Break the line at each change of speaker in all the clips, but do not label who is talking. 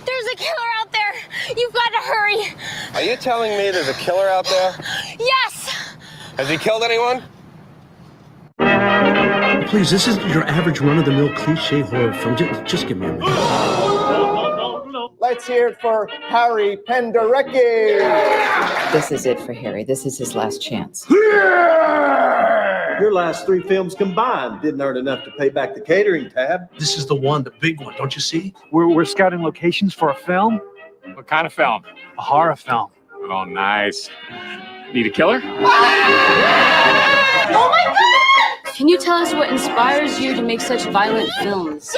There's a killer out there! You've got to hurry!
Are you telling me there's a killer out there?
Yes!
Has he killed anyone?
Please, this isn't your average run-of-the-mill cliche horror film. Just give me a minute.
Let's hear it for Harry Penderecki.
This is it for Harry. This is his last chance.
Your last 3 films combined didn't earn enough to pay back the catering tab.
This is the one, the big one, don't you see?
We're scouting locations for a film.
What kind of film?
A horror film.
Oh, nice. Need a killer?
Oh my God!
Can you tell us what inspires you to make such violent films?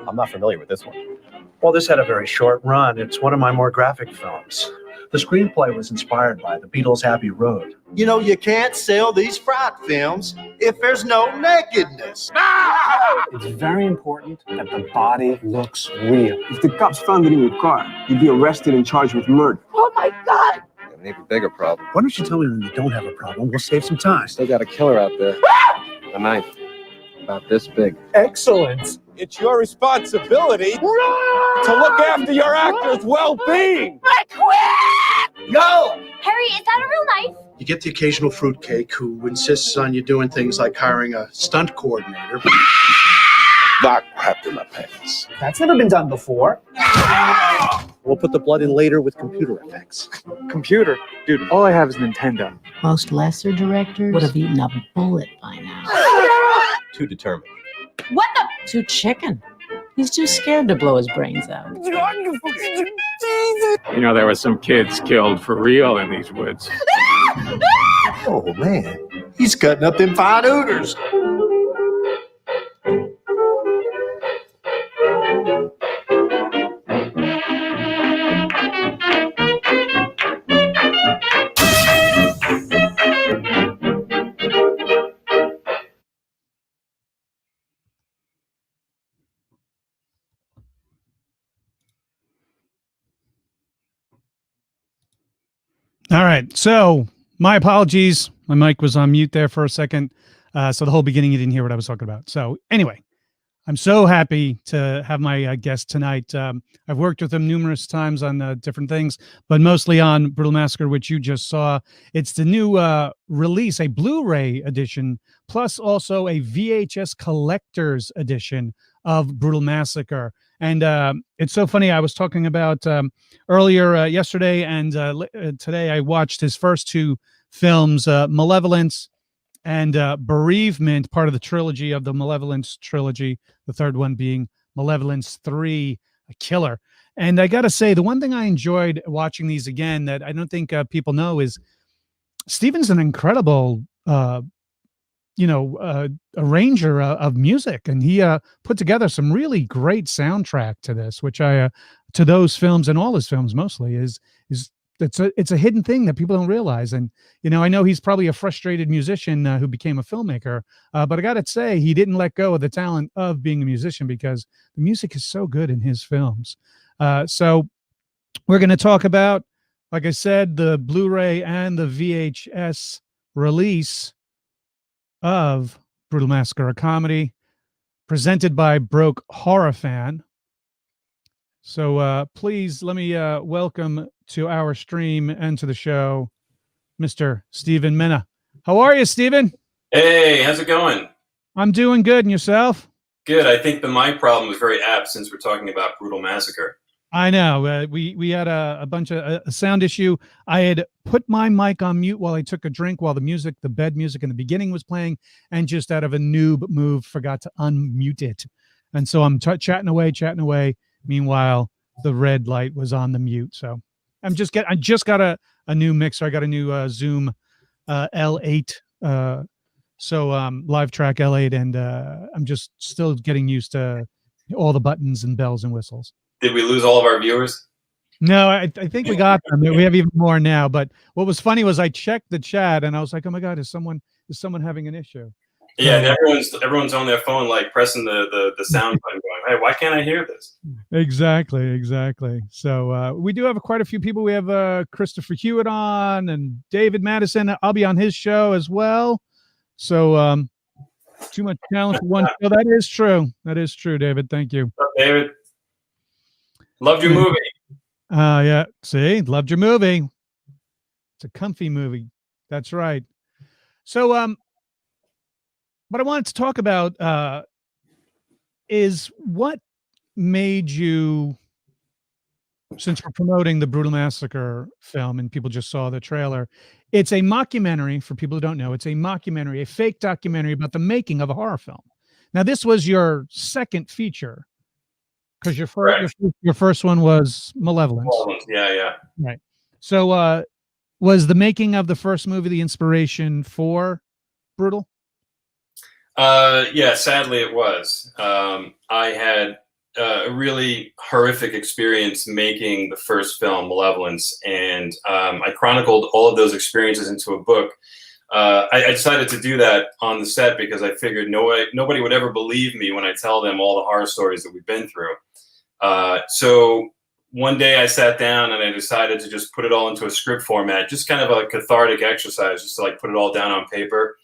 I'm not familiar with this one.
Well, this had a very short run. It's one of my more graphic films. The screenplay was inspired by the Beatles' Abbey Road.
You know, you can't sell these fright films if there's no nakedness.
It's very important that the body looks real.
If the cops found it in your car, you'd be arrested and charged with murder.
Oh my God!
An even bigger problem.
Why don't you tell me when you don't have a problem? We'll save some time.
Still got a killer out there. A knife. About this big.
Excellent.
It's your responsibility to look after your actor's well-being.
I quit!
Go!
Harry, is that a real knife?
You get the occasional fruitcake who insists on you doing things like hiring a stunt coordinator.
Got wrapped in my pants.
That's never been done before.
We'll put the blood in later with computer effects.
Computer? Dude, all I have is Nintendo.
Most lesser directors would have eaten a bullet by now.
Too determined.
What the?
Too chicken. He's too scared to blow his brains out.
You know, there were some kids killed for real in these woods.
Oh, man. He's cutting up them fine ooders.
All right. So my apologies. My mic was on mute there for a second. So the whole beginning, you didn't hear what I was talking about. So anyway, I'm so happy to have my guest tonight. I've worked with him numerous times on different things, but mostly on Brutal Massacre, which you just saw. It's the new release, a Blu-ray edition, plus also a VHS collector's edition of Brutal Massacre. And it's so funny. I was talking about earlier yesterday and today I watched his first 2 films, Malevolence and Bereavement, part of the trilogy of the Malevolence trilogy, the third one being Malevolence 3, A Killer. And I got to say, the one thing I enjoyed watching these again that I don't think people know is Steven's an incredible arranger of music, and he put together some really great soundtrack to this, which to those films and all his films mostly is it's a hidden thing that people don't realize. And I know he's probably a frustrated musician who became a filmmaker, but I gotta say he didn't let go of the talent of being a musician, because the music is so good in his films. So we're going to talk about, like I said, the Blu-ray and the VHS release of Brutal Massacre, a comedy presented by Broke Horror Fan. So please let me welcome to our stream and to the show, Mr. Stevan Mena. How are you, Stevan?
Hey, how's it going?
I'm doing good. And yourself?
Good. I think the mic problem was very apt since we're talking about Brutal Massacre.
I know. We had a bunch of a sound issue. I had put my mic on mute while I took a drink, while the bed music in the beginning was playing, and just out of a noob move forgot to unmute it. And so I'm chatting away. Meanwhile, the red light was on the mute. So I just got a new mixer. I got a new Zoom L8. Live Track L8, and I'm just still getting used to all the buttons and bells and whistles.
Did we lose all of our viewers?
No, I think we got them. We have even more now. But what was funny was I checked the chat and I was like, oh my God, is someone having an issue?
Yeah, and everyone's on their phone, like pressing the sound button, going, hey, why can't I hear this?
Exactly. So we do have quite a few people. We have Christopher Hewitt on, and David Madison. I'll be on his show as well. So too much talent for one show. That is true, David. Thank you.
What's up, David? Loved your movie.
Yeah. See, loved your movie. It's a comfy movie. That's right. So, what I wanted to talk about is what made you, since we're promoting the Brutal Massacre film and people just saw the trailer, it's a mockumentary. For people who don't know, it's a mockumentary, a fake documentary about the making of a horror film. Now, this was your second feature, because your first one was Malevolence.
Yeah.
Right. So was the making of the first movie the inspiration for Brutal?
Yeah, sadly it was. I had a really horrific experience making the first film, Malevolence, and I chronicled all of those experiences into a book. I decided to do that on the set because I figured nobody would ever believe me when I tell them all the horror stories that we've been through. So one day I sat down and I decided to just put it all into a script format, just kind of a cathartic exercise, just to like put it all down on paper.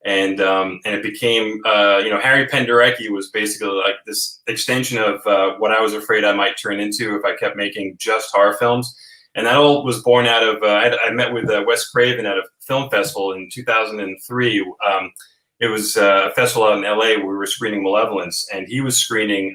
And it became, Harry Penderecki was basically like this extension of what I was afraid I might turn into if I kept making just horror films. And that all was born out of, I met with Wes Craven at a film festival in 2003. It was a festival out in LA where we were screening Malevolence, and he was screening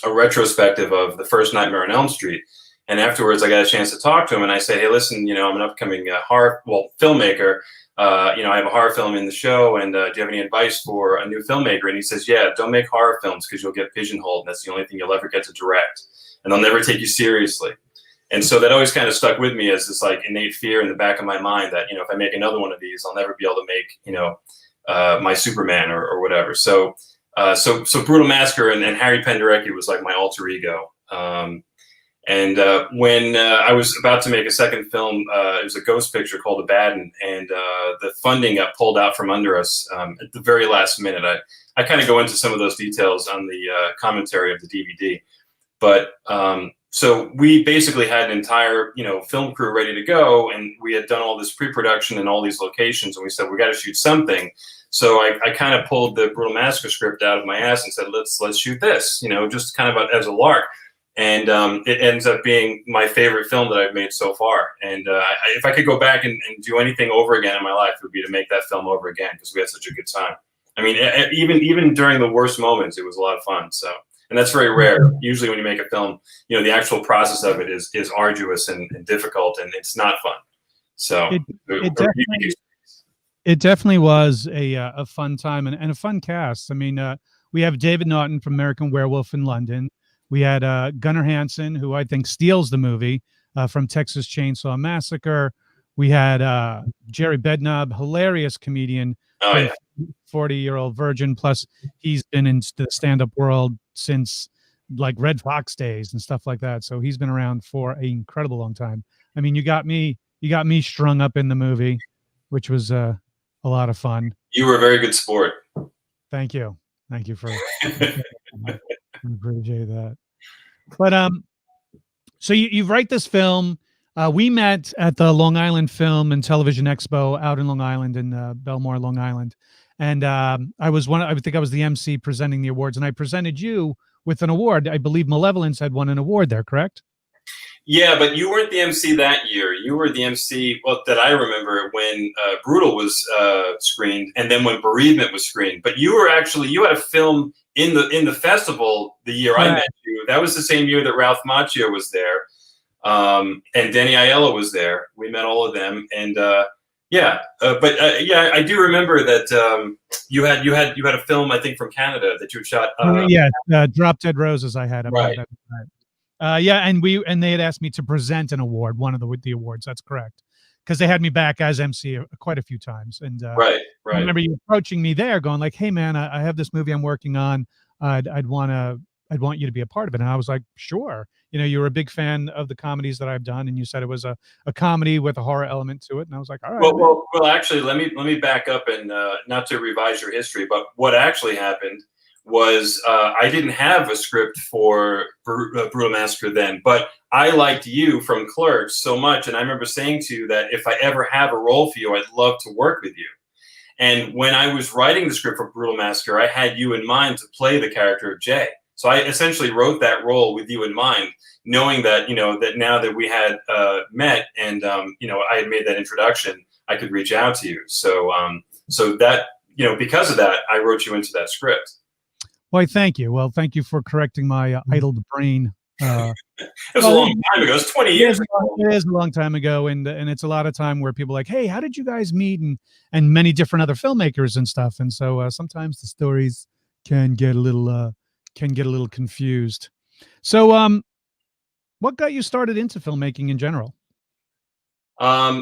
a retrospective of the first Nightmare on Elm Street. And afterwards, I got a chance to talk to him, and I said, hey, listen, I'm an upcoming filmmaker. I have a horror film in the show, and do you have any advice for a new filmmaker? And he says, yeah, don't make horror films because you'll get pigeonholed. And that's the only thing you'll ever get to direct, and they'll never take you seriously. And so that always kind of stuck with me as this like innate fear in the back of my mind that, if I make another one of these, I'll never be able to make, my Superman or whatever. So Brutal Massacre and Harry Penderecki was like my alter ego. And when I was about to make a second film, it was a ghost picture called Abaddon, and the funding got pulled out from under us at the very last minute. I kind of go into some of those details on the commentary of the DVD. But so we basically had an entire, film crew ready to go, and we had done all this pre-production in all these locations, and we said, we got to shoot something. So I kind of pulled the Brutal Massacre script out of my ass and said, let's shoot this, just kind of as a lark. And it ends up being my favorite film that I've made so far. And if I could go back and do anything over again in my life, it would be to make that film over again, because we had such a good time. I mean, even during the worst moments, it was a lot of fun. So, and that's very rare. Usually when you make a film, the actual process of it is arduous and difficult, and it's not fun. So
it definitely was a fun time and a fun cast. I mean, we have David Naughton from American Werewolf in London. We had Gunnar Hansen, who I think steals the movie, from Texas Chainsaw Massacre. We had Jerry Bednob, hilarious comedian,
Oh yeah.
40-year-old virgin. Plus, he's been in the stand-up world since like Red Fox days and stuff like that. So he's been around for an incredible long time. I mean, you got me strung up in the movie, which was a lot of fun.
You were a very good sport.
Thank you for I appreciate that. But so you write this film. We met at the Long Island Film and Television Expo out in Long Island, in Belmore, Long Island, and I think I was the MC presenting the awards, and I presented you with an award. I believe Malevolence had won an award there, correct?
Yeah, but you weren't the MC that year. You were the MC, well, that I remember, when Brutal was screened, and then when Bereavement was screened. But you had a film in the festival the year I met you. That was the same year that Ralph Macchio was there, and Denny Aiello was there. We met all of them, and I do remember that you had a film, I think, from Canada that you had shot.
Drop Dead Roses. I had
right.
And they had asked me to present an award, one of the awards. That's correct, because they had me back as MC quite a few times. And
right.
I remember you approaching me there, going like, "Hey man, I have this movie I'm working on. I'd want you to be a part of it." And I was like, "Sure." You know, you were a big fan of the comedies that I've done, and you said it was a comedy with a horror element to it. And I was like, "All right."
Well, actually, let me back up and not to revise your history, but what actually happened was I didn't have a script for Brutal Massacre then, but I liked you from Clerks so much, and I remember saying to you that if I ever have a role for you, I'd love to work with you. And when I was writing the script for Brutal Massacre, I had you in mind to play the character of Jay. So I essentially wrote that role with you in mind, knowing that, that now that we had met and, I had made that introduction, I could reach out to you. So that, because of that, I wrote you into that script.
Why, thank you. Well, thank you for correcting my idle brain.
It was a long time ago. It's 20 years ago.
It is a long time ago, and it's a lot of time where people are like, "Hey, how did you guys meet?" and many different other filmmakers and stuff. And so sometimes the stories can get a little confused. So, what got you started into filmmaking in general?
I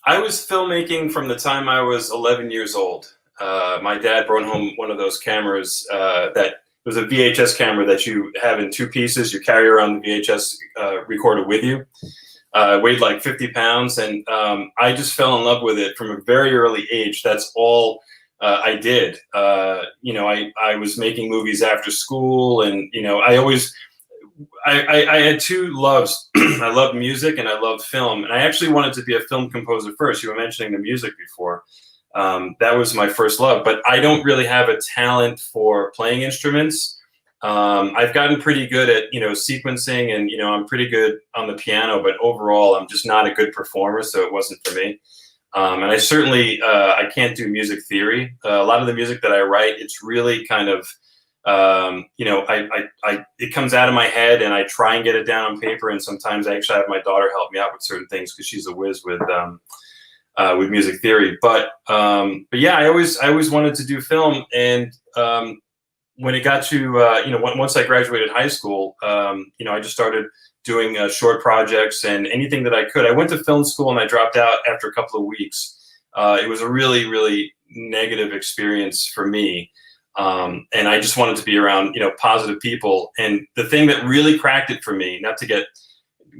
was filmmaking from the time I was 11 years old. My dad brought home one of those cameras that was a VHS camera that you have in two pieces. You carry around the VHS recorder with you. It weighed like 50 pounds, and I just fell in love with it from a very early age. That's all I did. I was making movies after school, and I had two loves. I loved music and I loved film, and I actually wanted to be a film composer first. You were mentioning the music before. That was my first love, but I don't really have a talent for playing instruments. I've gotten pretty good at, sequencing, and, I'm pretty good on the piano, but overall I'm just not a good performer. So it wasn't for me. And I certainly, I can't do music theory. A lot of the music that I write, it's really kind of, it comes out of my head and I try and get it down on paper. And sometimes I actually have my daughter help me out with certain things, because she's a whiz with music theory. But yeah, I always wanted to do film. And when it got to, once I graduated high school, I just started doing short projects and anything that I could. I went to film school and I dropped out after a couple of weeks. It was a really, really negative experience for me. And I just wanted to be around, positive people. And the thing that really cracked it for me, not to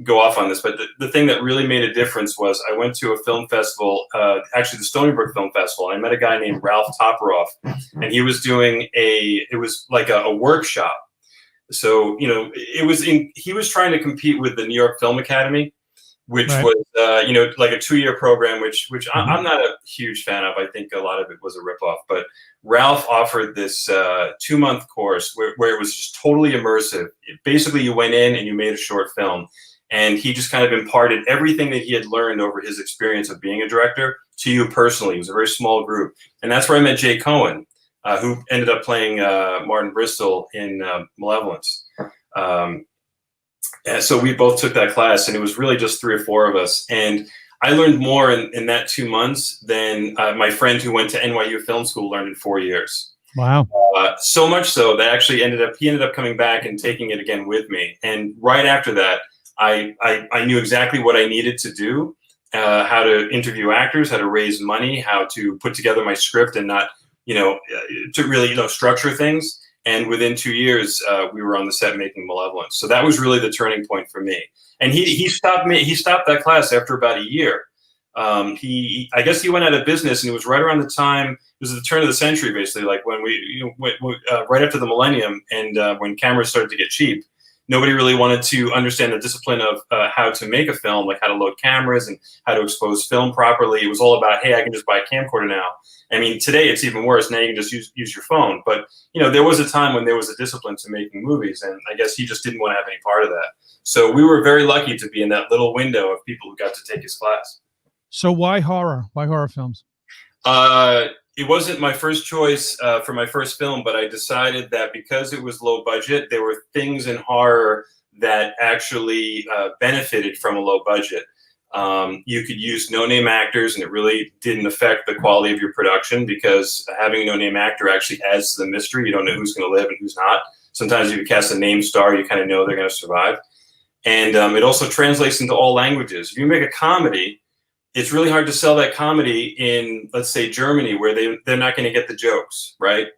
go off on this, but the thing that really made a difference was I went to a film festival, actually the Stony Brook Film Festival, and I met a guy named Ralph Toporoff, and he was doing it was like a workshop. So, he was trying to compete with the New York Film Academy, which was, like a 2-year program, which I'm not a huge fan of. I think a lot of it was a ripoff, but Ralph offered this 2-month course where it was just totally immersive. Basically, you went in and you made a short film, and he just kind of imparted everything that he had learned over his experience of being a director to you personally. It was a very small group. And that's where I met Jay Cohen, who ended up playing Martin Bristol in Malevolence. And so we both took that class, and it was really just 3 or 4 of us. And I learned more in that 2 months than my friend who went to NYU Film School learned in 4 years.
Wow.
So much so that actually he ended up coming back and taking it again with me. And right after that, I knew exactly what I needed to do. how to interview actors, how to raise money, how to put together my script and not, to really, structure things. And within 2 years, we were on the set making Malevolence. So that was really the turning point for me. And he stopped me. He stopped that class after about a year. I guess he went out of business, and it was right around the time. It was at the turn of the century, basically, like when right after the millennium, and when cameras started to get cheap. Nobody really wanted to understand the discipline of how to make a film, like how to load cameras and how to expose film properly. It was all about, hey, I can just buy a camcorder now. I mean, today it's even worse. Now you can just use your phone. But, there was a time when there was a discipline to making movies, and I guess he just didn't want to have any part of that. So we were very lucky to be in that little window of people who got to take his class.
So why horror? Why horror films?
It wasn't my first choice for my first film, but I decided that because it was low budget, there were things in horror that actually benefited from a low budget. You could use no-name actors, and it really didn't affect the quality of your production, because having a no-name actor actually adds to the mystery. You don't know who's going to live and who's not. Sometimes if you cast a name star, you kind of know they're going to survive. And it also translates into all languages. If you make a comedy, it's really hard to sell that comedy in, let's say, Germany, where they're not going to get the jokes, right?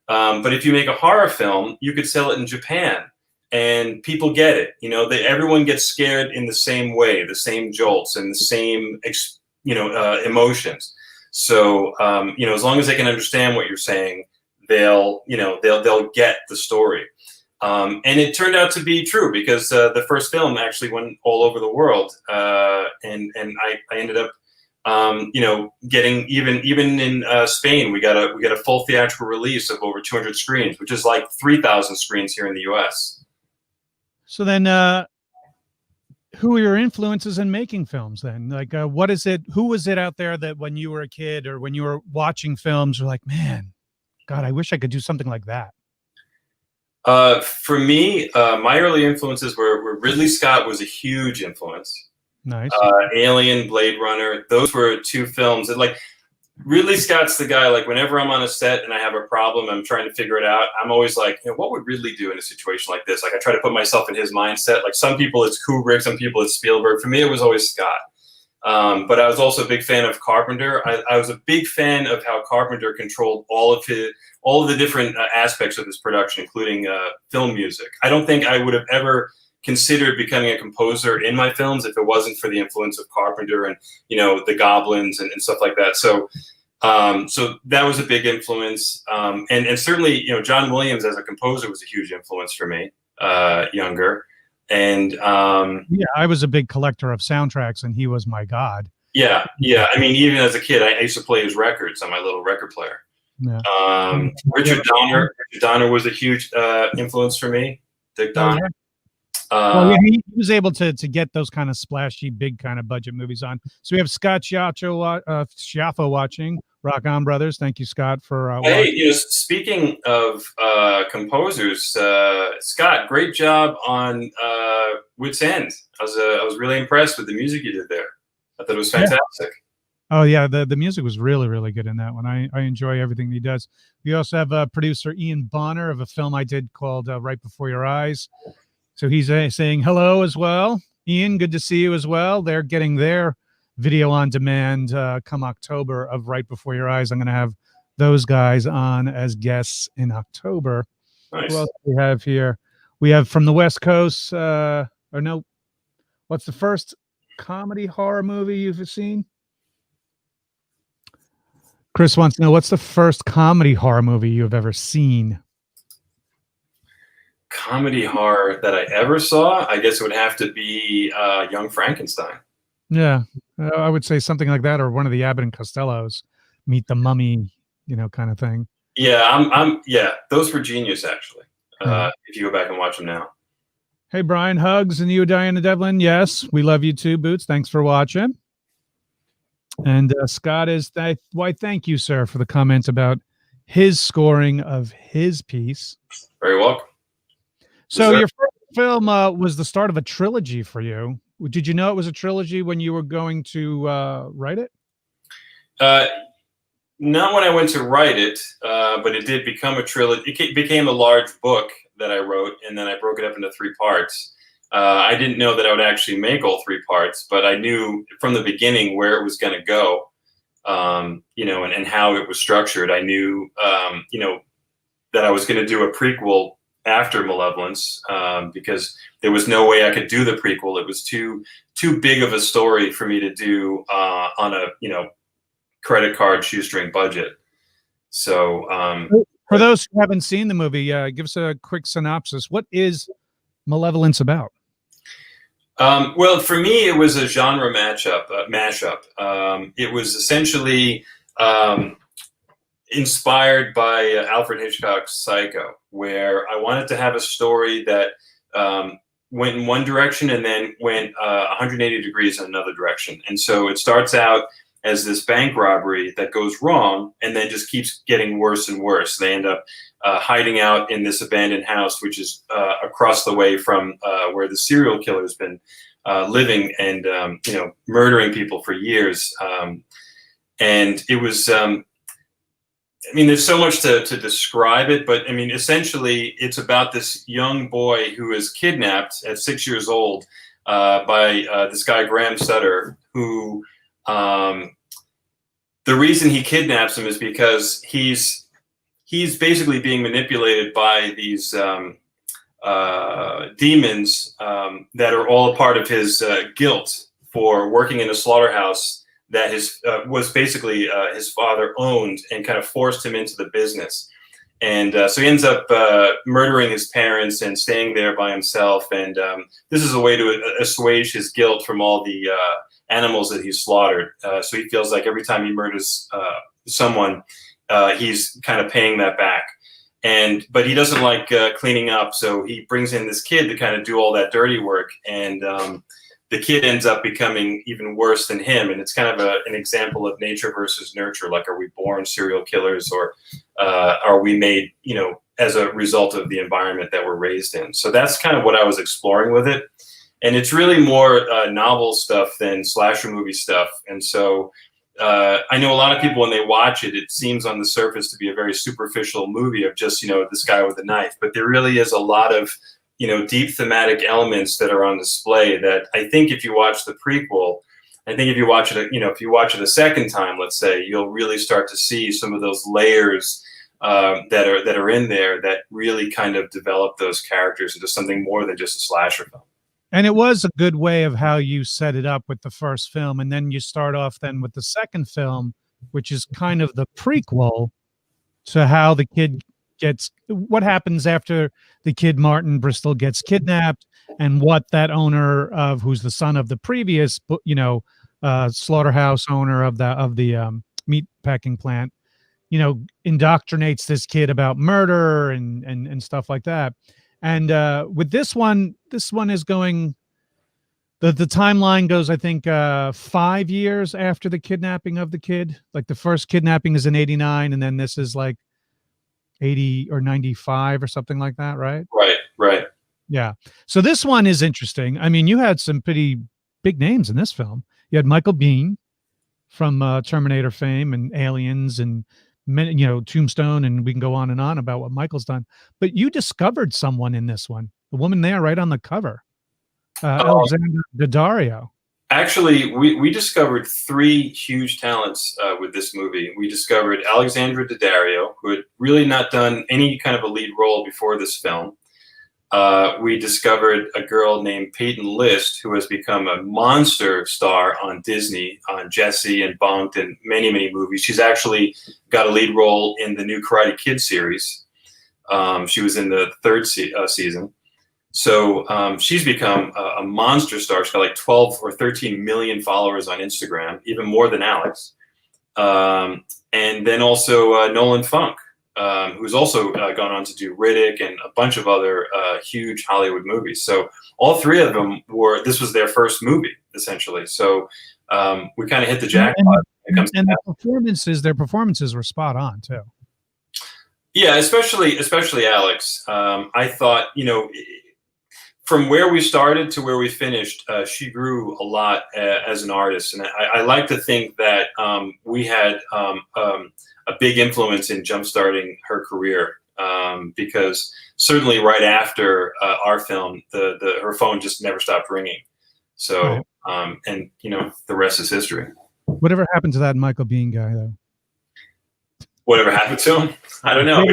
But if you make a horror film, you could sell it in Japan, and people get it. Everyone gets scared in the same way, the same jolts and the same, emotions. So, as long as they can understand what you're saying, they'll get the story. And it turned out to be true, because the first film actually went all over the world, and I ended up, getting even in Spain, we got a full theatrical release of over 200 screens, which is like 3,000 screens here in the U.S.
So then, who were your influences in making films then? Like, what is it? Who was it out there that when you were a kid or when you were watching films, you're like, man, God, I wish I could do something like that?
For me, my early influences were Ridley Scott was a huge influence.
Nice.
Alien, Blade Runner. Those were two films that, like, Ridley Scott's the guy, like, whenever I'm on a set and I have a problem, I'm trying to figure it out, I'm always like, what would Ridley do in a situation like this? Like, I try to put myself in his mindset. Like, some people it's Kubrick, some people it's Spielberg. For me, it was always Scott. But I was also a big fan of Carpenter. I was a big fan of how Carpenter controlled all of the different aspects of his production, including film music. I don't think I would have ever considered becoming a composer in my films if it wasn't for the influence of Carpenter and, the Goblins and stuff like that. So that was a big influence. And certainly, John Williams as a composer was a huge influence for me, younger. And
yeah, I was a big collector of soundtracks, and he was my god.
Yeah. I mean, even as a kid, I used to play his records on my little record player.
Yeah.
Richard Donner was a huge influence for me. Dick Donner.
Well, yeah, he was able to get those kind of splashy, big kind of budget movies on. So we have Scott Schiaffo watching. Rock on, brothers. Thank you, Scott, for
hey, speaking of composers, Scott, great job on Wit's End. I was really impressed with the music you did there. I thought it was fantastic.
Yeah. Oh yeah, the music was really, really good in that one. I enjoy everything he does. We also have producer Ian Bonner of a film I did called Right Before Your Eyes. So he's saying hello as well. Ian, good to see you as well. They're getting their video on demand come October of Right Before Your Eyes. I'm going to have those guys on as guests in October.
Nice.
Who else do we have here? We have from the West Coast, what's the first comedy horror movie you've seen? Chris wants to know, what's the first comedy horror movie you've ever seen?
Comedy horror that I ever saw, I guess it would have to be Young Frankenstein.
Yeah, I would say something like that, or one of the Abbott and Costellos, Meet the Mummy, kind of thing.
Yeah, yeah, those were genius, actually. If you go back and watch them now.
Hey, Brian, hugs, and you, Diana Devlin. Yes, we love you too, Boots. Thanks for watching. And Scott is, why, thank you, sir, for the comment about his scoring of his piece.
Very welcome.
So your first film was the start of a trilogy for you. Did you know it was a trilogy when you were going to write it?
Not when I went to write it, but it did become a trilogy. It became a large book that I wrote, and then I broke it up into 3 parts. I didn't know that I would actually make all 3 parts, but I knew from the beginning where it was going to go, you know, and how it was structured. I knew, you know, that I was going to do a prequel after Malevolence, because there was no way I could do the prequel. It was too big of a story for me to do on a, you know, credit card shoestring budget. So
for those who haven't seen the movie, give us a quick synopsis. What is Malevolence about?
Well, for me, it was a genre mashup. It was essentially inspired by Alfred Hitchcock's Psycho, where I wanted to have a story that went in one direction and then went 180 degrees in another direction. And so it starts out as this bank robbery that goes wrong and then just keeps getting worse and worse. They end up hiding out in this abandoned house, which is across the way from where the serial killer's been living and, you know, murdering people for years. And it was, I mean, there's so much to describe it, but I mean, essentially it's about this young boy who is kidnapped at 6 years old by this guy, Graham Sutter, who, the reason he kidnaps him is because he's basically being manipulated by these demons that are all a part of his guilt for working in a slaughterhouse that was basically his father owned and kind of forced him into the business. And so he ends up murdering his parents and staying there by himself. And this is a way to assuage his guilt from all the animals that he's slaughtered. So he feels like every time he murders someone, he's kind of paying that back. But he doesn't like cleaning up, so he brings in this kid to kind of do all that dirty work. And the kid ends up becoming even worse than him. And it's kind of an example of nature versus nurture. Like, are we born serial killers, or are we made, you know, as a result of the environment that we're raised in? So that's kind of what I was exploring with it. And it's really more novel stuff than slasher movie stuff. And so I know a lot of people, when they watch it, it seems on the surface to be a very superficial movie of just, you know, this guy with a knife. But there really is a lot of, you know, deep thematic elements that are on display that I think if you watch the prequel, I think if you watch it, you know, if you watch it a second time, let's say, you'll really start to see some of those layers that are in there that really kind of develop those characters into something more than just a slasher film.
And it was a good way of how you set it up with the first film. And then you start off then with the second film, which is kind of the prequel to how the kid gets, what happens after the kid Martin Bristol gets kidnapped, and what that owner of, who's the son of the previous, you know, slaughterhouse owner of the meat packing plant, you know, indoctrinates this kid about murder and stuff like that. And with this one is going, the timeline goes, I think, 5 years after the kidnapping of the kid. Like, the first kidnapping is in '89, and then this is like 80 or 95 or something like that, right?
Right.
Yeah. So this one is interesting. I mean, you had some pretty big names in this film. You had Michael Biehn from Terminator fame and Aliens and, you know, Tombstone, and we can go on and on about what Michael's done. But you discovered someone in this one, the woman there right on the cover, Alexandra Daddario.
Actually, we discovered 3 huge talents with this movie. We discovered Alexandra Daddario, who had really not done any kind of a lead role before this film. We discovered a girl named Peyton List, who has become a monster star on Disney, on Jessie and Bunked and many, many movies. She's actually got a lead role in the new Karate Kid series. She was in the 3rd season. So she's become a monster star. She's got like 12 or 13 million followers on Instagram, even more than Alex. And then also Nolan Funk, who's also gone on to do Riddick and a bunch of other huge Hollywood movies. So all 3 of them this was their first movie, essentially. So we kind of hit the jackpot.
And their performances were spot on too.
Yeah, especially Alex. I thought, you know, from where we started to where we finished, she grew a lot as an artist. And I like to think that we had a big influence in jumpstarting her career. because certainly right after our film, her phone just never stopped ringing. So, and you know, the rest is history.
Whatever happened to that Michael Biehn guy, though?
Whatever happened to him? I don't know.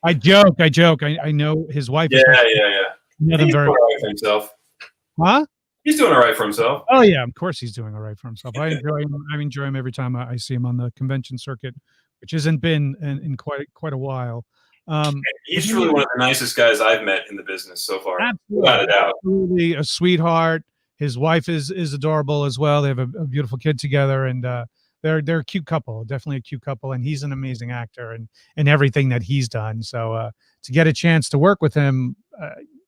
I joke. I know his wife.
Yeah.
Know them
He's
very
doing all right for himself.
Huh?
He's doing all right for himself.
Oh yeah, of course he's doing all right for himself. I enjoy him every time I see him on the convention circuit, which hasn't been in quite a while.
He's truly one of the nicest guys I've met in the business so far.
Absolutely,
without a doubt.
Absolutely a sweetheart. His wife is adorable as well. They have a beautiful kid together, and they're a cute couple. Definitely a cute couple, and he's an amazing actor and everything that he's done. So to get a chance to work with him,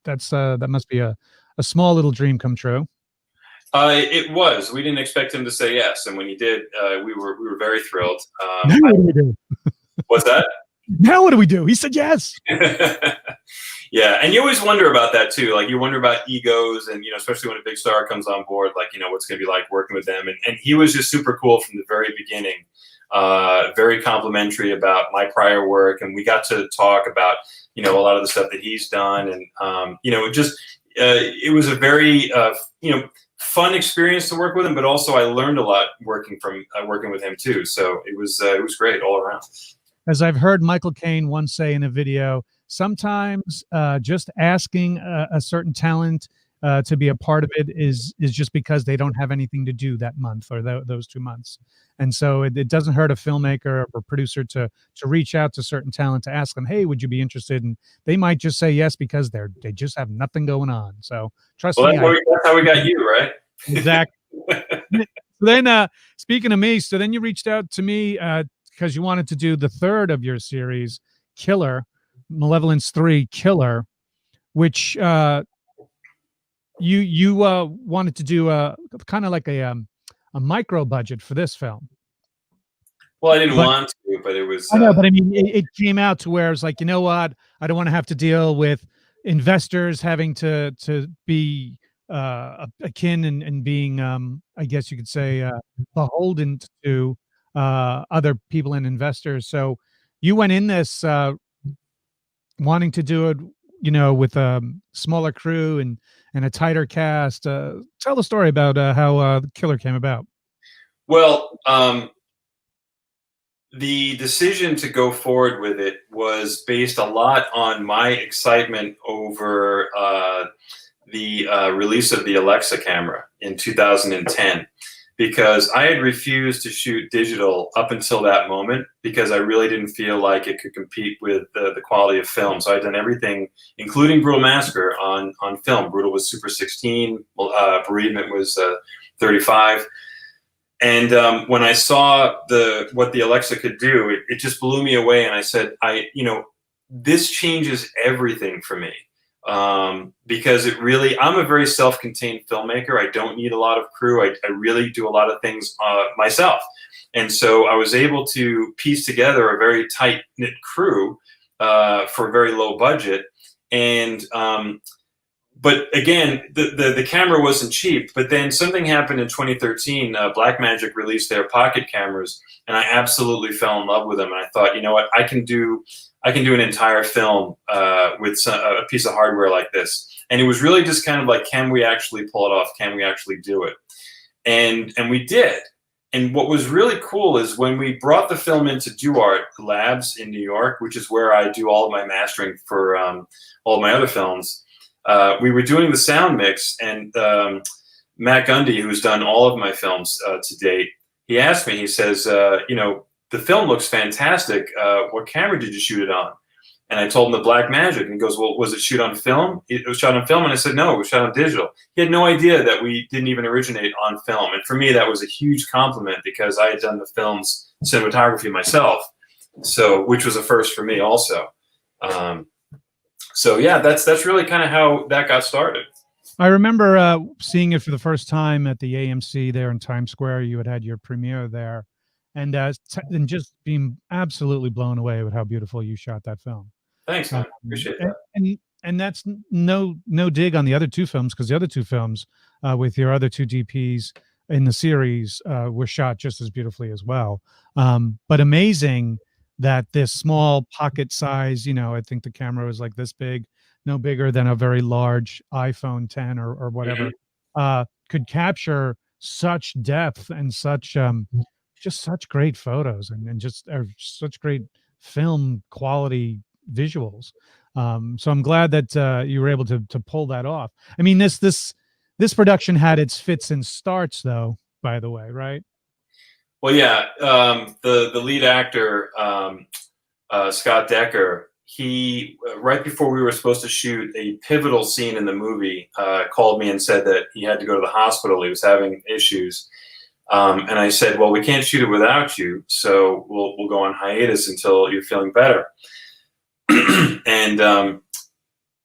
that must be a small little dream come true.
It was. We didn't expect him to say yes, and when he did, we were very thrilled.
Now what do we do?
What's that?
Now what do we do? He said yes.
Yeah, and you always wonder about that too. Like you wonder about egos, and you know, especially when a big star comes on board, like you know, what's going to be like working with them. And he was just super cool from the very beginning. Very complimentary about my prior work, and we got to talk about you know a lot of the stuff that he's done, and you know, it was a very you know fun experience to work with him, but also I learned a lot working with him too. So it was great all around.
As I've heard Michael Caine once say in a video, sometimes just asking a certain talent to be a part of it is just because they don't have anything to do that month or those 2 months. And so it doesn't hurt a filmmaker or producer to reach out to certain talent to ask them, hey, would you be interested? And they might just say yes because they just have nothing going on. So trust me.
That's how we got you, right?
Exactly. Then speaking of me, so then you reached out to me because you wanted to do the third of your series, Killer, Malevolence 3 Killer, which you wanted to do kind of like a micro budget for this film.
Well, I didn't want to, but it was.
I know, but I mean, it came out to where it's like, you know what? I don't want to have to deal with investors having to be akin and being, I guess you could say, beholden to other people and investors. So you went in this wanting to do it, you know, with a smaller crew and a tighter cast. Tell the story about how the Killer came about.
Well, the decision to go forward with it was based a lot on my excitement over the release of the Alexa camera in 2010, because I had refused to shoot digital up until that moment because I really didn't feel like it could compete with the quality of film. So I'd done everything, including Brutal Massacre, on film. Brutal was Super 16, Bereavement was 35. And when I saw what the Alexa could do, it just blew me away. And I said, this changes everything for me. Because I'm a very self-contained filmmaker. I don't need a lot of crew. I really do a lot of things myself. And so I was able to piece together a very tight-knit crew for a very low budget. And but again, the camera wasn't cheap. But then something happened in 2013. Blackmagic released their pocket cameras, and I absolutely fell in love with them. And I thought, you know what, I can do an entire film with a piece of hardware like this. And it was really just kind of like, can we actually pull it off? Can we actually do it? And we did. And what was really cool is when we brought the film into DuArt Labs in New York, which is where I do all of my mastering for all of my other films, we were doing the sound mix, and Matt Gundy, who's done all of my films to date, he asked me, he says, the film looks fantastic. What camera did you shoot it on? And I told him the Blackmagic, and he goes, well, was it shot on film? It was shot on film. And I said, no, it was shot on digital. He had no idea that we didn't even originate on film. And for me, that was a huge compliment because I had done the film's cinematography myself. So, which was a first for me also. So yeah, that's really kind of how that got started.
I remember seeing it for the first time at the AMC there in Times Square. You had your premiere there, and just being absolutely blown away with how beautiful you shot that film.
Thanks, man. Appreciate that.
And that's no dig on the other two films, because the other two films with your other two DPs in the series were shot just as beautifully as well. But amazing that this small pocket size, I think the camera was like this big, no bigger than a very large iPhone 10 or whatever, could capture such depth and such just such great photos and just such great film quality visuals. So I'm glad that you were able to pull that off. I mean, this production had its fits and starts, though, by the way, right?
Well, yeah, the lead actor, Scott Decker, he right before we were supposed to shoot a pivotal scene in the movie, called me and said that he had to go to the hospital. He was having issues. And I said, well, we can't shoot it without you, so we'll go on hiatus until you're feeling better. And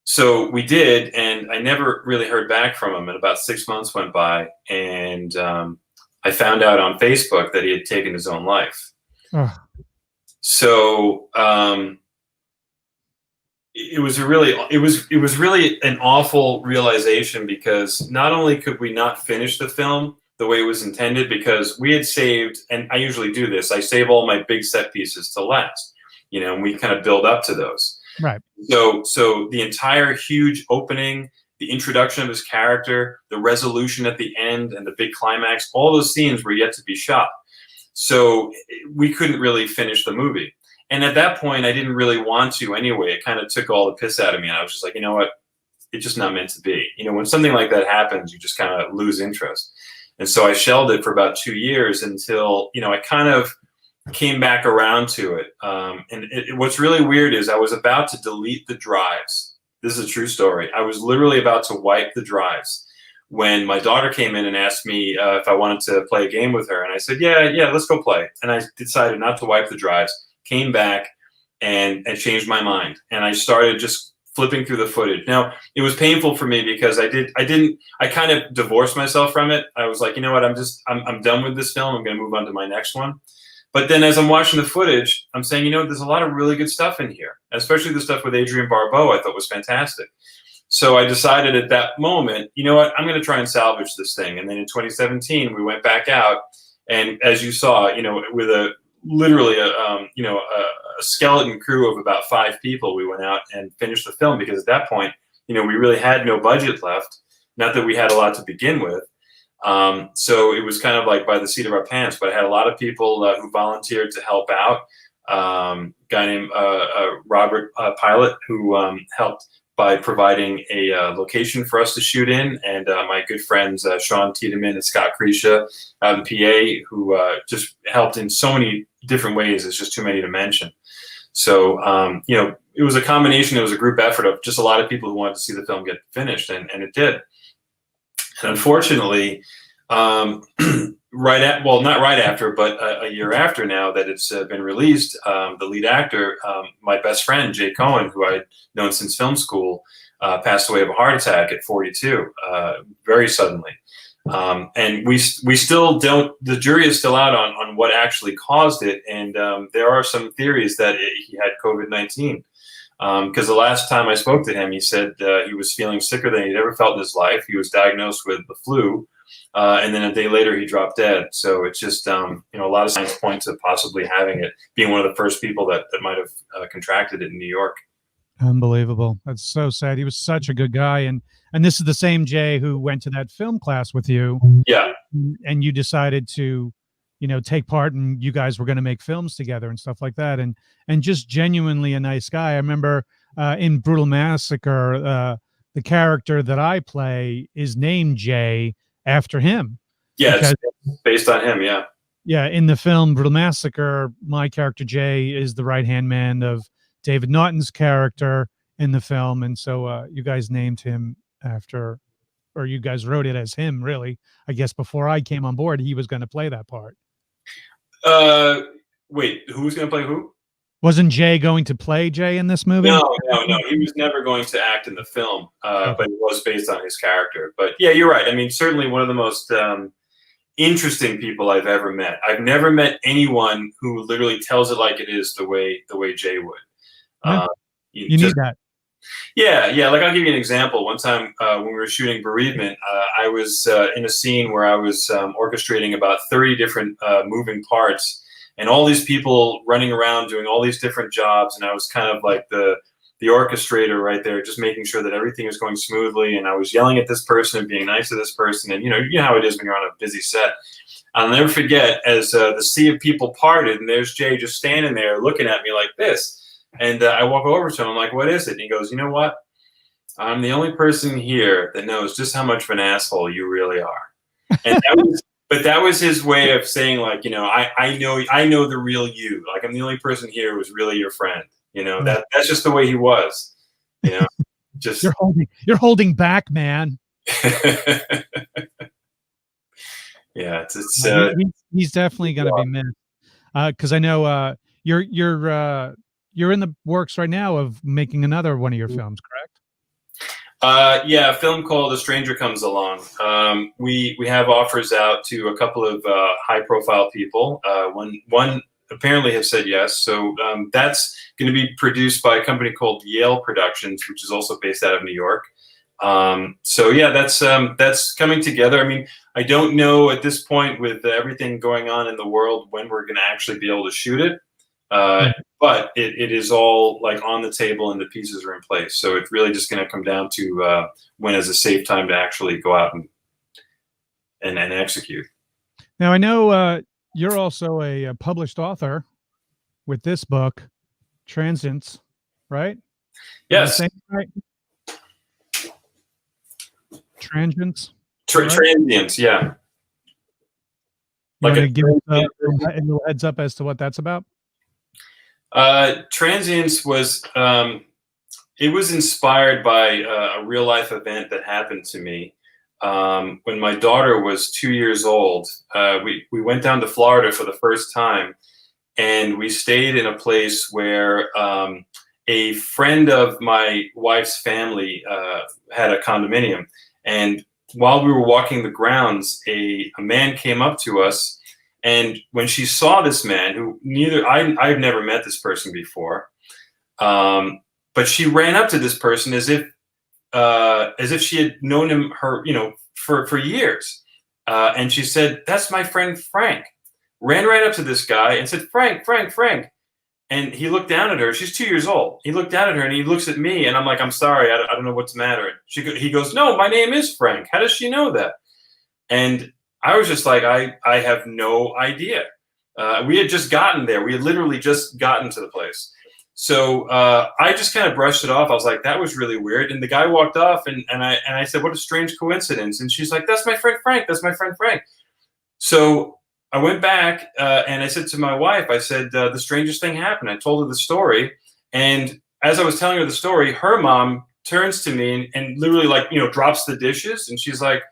so we did, and I never really heard back from him. And about 6 months went by, and I found out on Facebook that he had taken his own life. So it was really an awful realization, because not only could we not finish the film the way it was intended, because we had saved, and I usually do this, I save all my big set pieces to last, and we kind of build up to those.
Right.
So the entire huge opening, the introduction of his character, the resolution at the end, and the big climax, all those scenes were yet to be shot. So we couldn't really finish the movie. And at that point, I didn't really want to anyway. It kind of took all the piss out of me. And I was just like, you know what? It's just not meant to be. When something like that happens, you just kind of lose interest. And so I shelved it for about 2 years until, I kind of came back around to it. What's really weird is I was about to delete the drives. This is a true story. I was literally about to wipe the drives when my daughter came in and asked me if I wanted to play a game with her. And I said, yeah, let's go play. And I decided not to wipe the drives, came back and changed my mind. And I started just flipping through the footage. Now, it was painful for me because I kind of divorced myself from it. I was like, you know what? I'm done with this film. I'm going to move on to my next one. But then as I'm watching the footage, I'm saying, there's a lot of really good stuff in here, especially the stuff with Adrienne Barbeau I thought was fantastic. So I decided at that moment, you know what, I'm going to try and salvage this thing. And then in 2017, we went back out. And as you saw, with literally a skeleton crew of about 5 people, we went out and finished the film, because at that point, we really had no budget left. Not that we had a lot to begin with. So it was kind of like by the seat of our pants, but I had a lot of people who volunteered to help out. Guy named Robert Pilot, who helped by providing a location for us to shoot in, and my good friends Sean Tiedemann and Scott Crecia out in PA, who just helped in so many different ways. It's just too many to mention. So it was a combination. It was a group effort of just a lot of people who wanted to see the film get finished, and it did. And unfortunately, not right after, but a year after now that it's been released, the lead actor, my best friend, Jay Cohen, who I'd known since film school, passed away of a heart attack at 42, very suddenly. And we still don't, the jury is still out on what actually caused it. And there are some theories that he had COVID-19. Because the last time I spoke to him, he said he was feeling sicker than he'd ever felt in his life. He was diagnosed with the flu, and then a day later he dropped dead. So it's just a lot of signs point to possibly having it, being one of the first people that might have contracted it in New York.
Unbelievable. That's so sad. He was such a good guy, and this is the same Jay who went to that film class with you.
Yeah,
and you decided to take part, and you guys were going to make films together and stuff like that. And just genuinely a nice guy. I remember in Brutal Massacre, the character that I play is named Jay after him.
Yeah, it's based on him. Yeah.
Yeah. In the film Brutal Massacre, my character Jay is the right-hand man of David Naughton's character in the film. And so you guys named him after, or you guys wrote it as him, really. I guess before I came on board, he was going to play that part.
Wait, who was going to play who?
Wasn't Jay going to play Jay in this movie?
No. He was never going to act in the film, but it was based on his character. But yeah, you're right. I mean, certainly one of the most interesting people I've ever met. I've never met anyone who literally tells it like it is the way Jay would.
Yeah. You need that.
Yeah. Like, I'll give you an example. One time when we were shooting Bereavement, I was in a scene where I was orchestrating about 30 different moving parts. and all these people running around doing all these different jobs, and I was kind of like the orchestrator right there, just making sure that everything was going smoothly. And I was yelling at this person and being nice to this person, and you know how it is when you're on a busy set. I'll never forget as the sea of people parted, and there's Jay just standing there looking at me like this. And I walk over to him, I'm like, "What is it?" And he goes, "You know what? I'm the only person here that knows just how much of an asshole you really are." And that was his way of saying, like, you know, I know the real you. Like, I'm the only person here who's really your friend. You know, that's just the way he was. You know, just
you're holding back, man.
Yeah,
he's definitely going to be missed. Because I know you're in the works right now of making another one of your films, correct?
Yeah, a film called A Stranger Comes Along. We have offers out to a couple of high-profile people. One apparently have said yes. So that's going to be produced by a company called Yale Productions, which is also based out of New York. So yeah, that's coming together. I mean, I don't know at this point with everything going on in the world when we're going to actually be able to shoot it. But it is all like on the table and the pieces are in place. So it's really just going to come down to when is a safe time to actually go out and execute.
Now I know you're also a published author with this book, Transience, right?
Yes.
Right? Transience.
Transience, yeah.
You want to give a little heads up as to what that's about?
Transience was it was inspired by a real life event that happened to me when my daughter was 2 years old. We went down to Florida for the first time, and we stayed in a place where a friend of my wife's family had a condominium. And while we were walking the grounds, a man came up to us, and when she saw this man, who I've never met this person before, but she ran up to this person as if she had known him for years, and she said, "That's my friend Frank." Ran right up to this guy and said, "Frank, Frank, Frank." And he looked down at her. She's 2 years old. He looked down at her and he looks at me, and I'm like, "I'm sorry, I don't know what's the matter." He goes, "No, my name is Frank. How does she know that?" And I was just like, I have no idea. We had just gotten there. We had literally just gotten to the place. So I just kind of brushed it off. I was like, that was really weird. And the guy walked off, and I said, "What a strange coincidence." And she's like, "That's my friend Frank. That's my friend Frank." So I went back and I said to my wife, I said, the strangest thing happened. I told her the story. And as I was telling her the story, her mom turns to me and literally, like, drops the dishes. And she's like,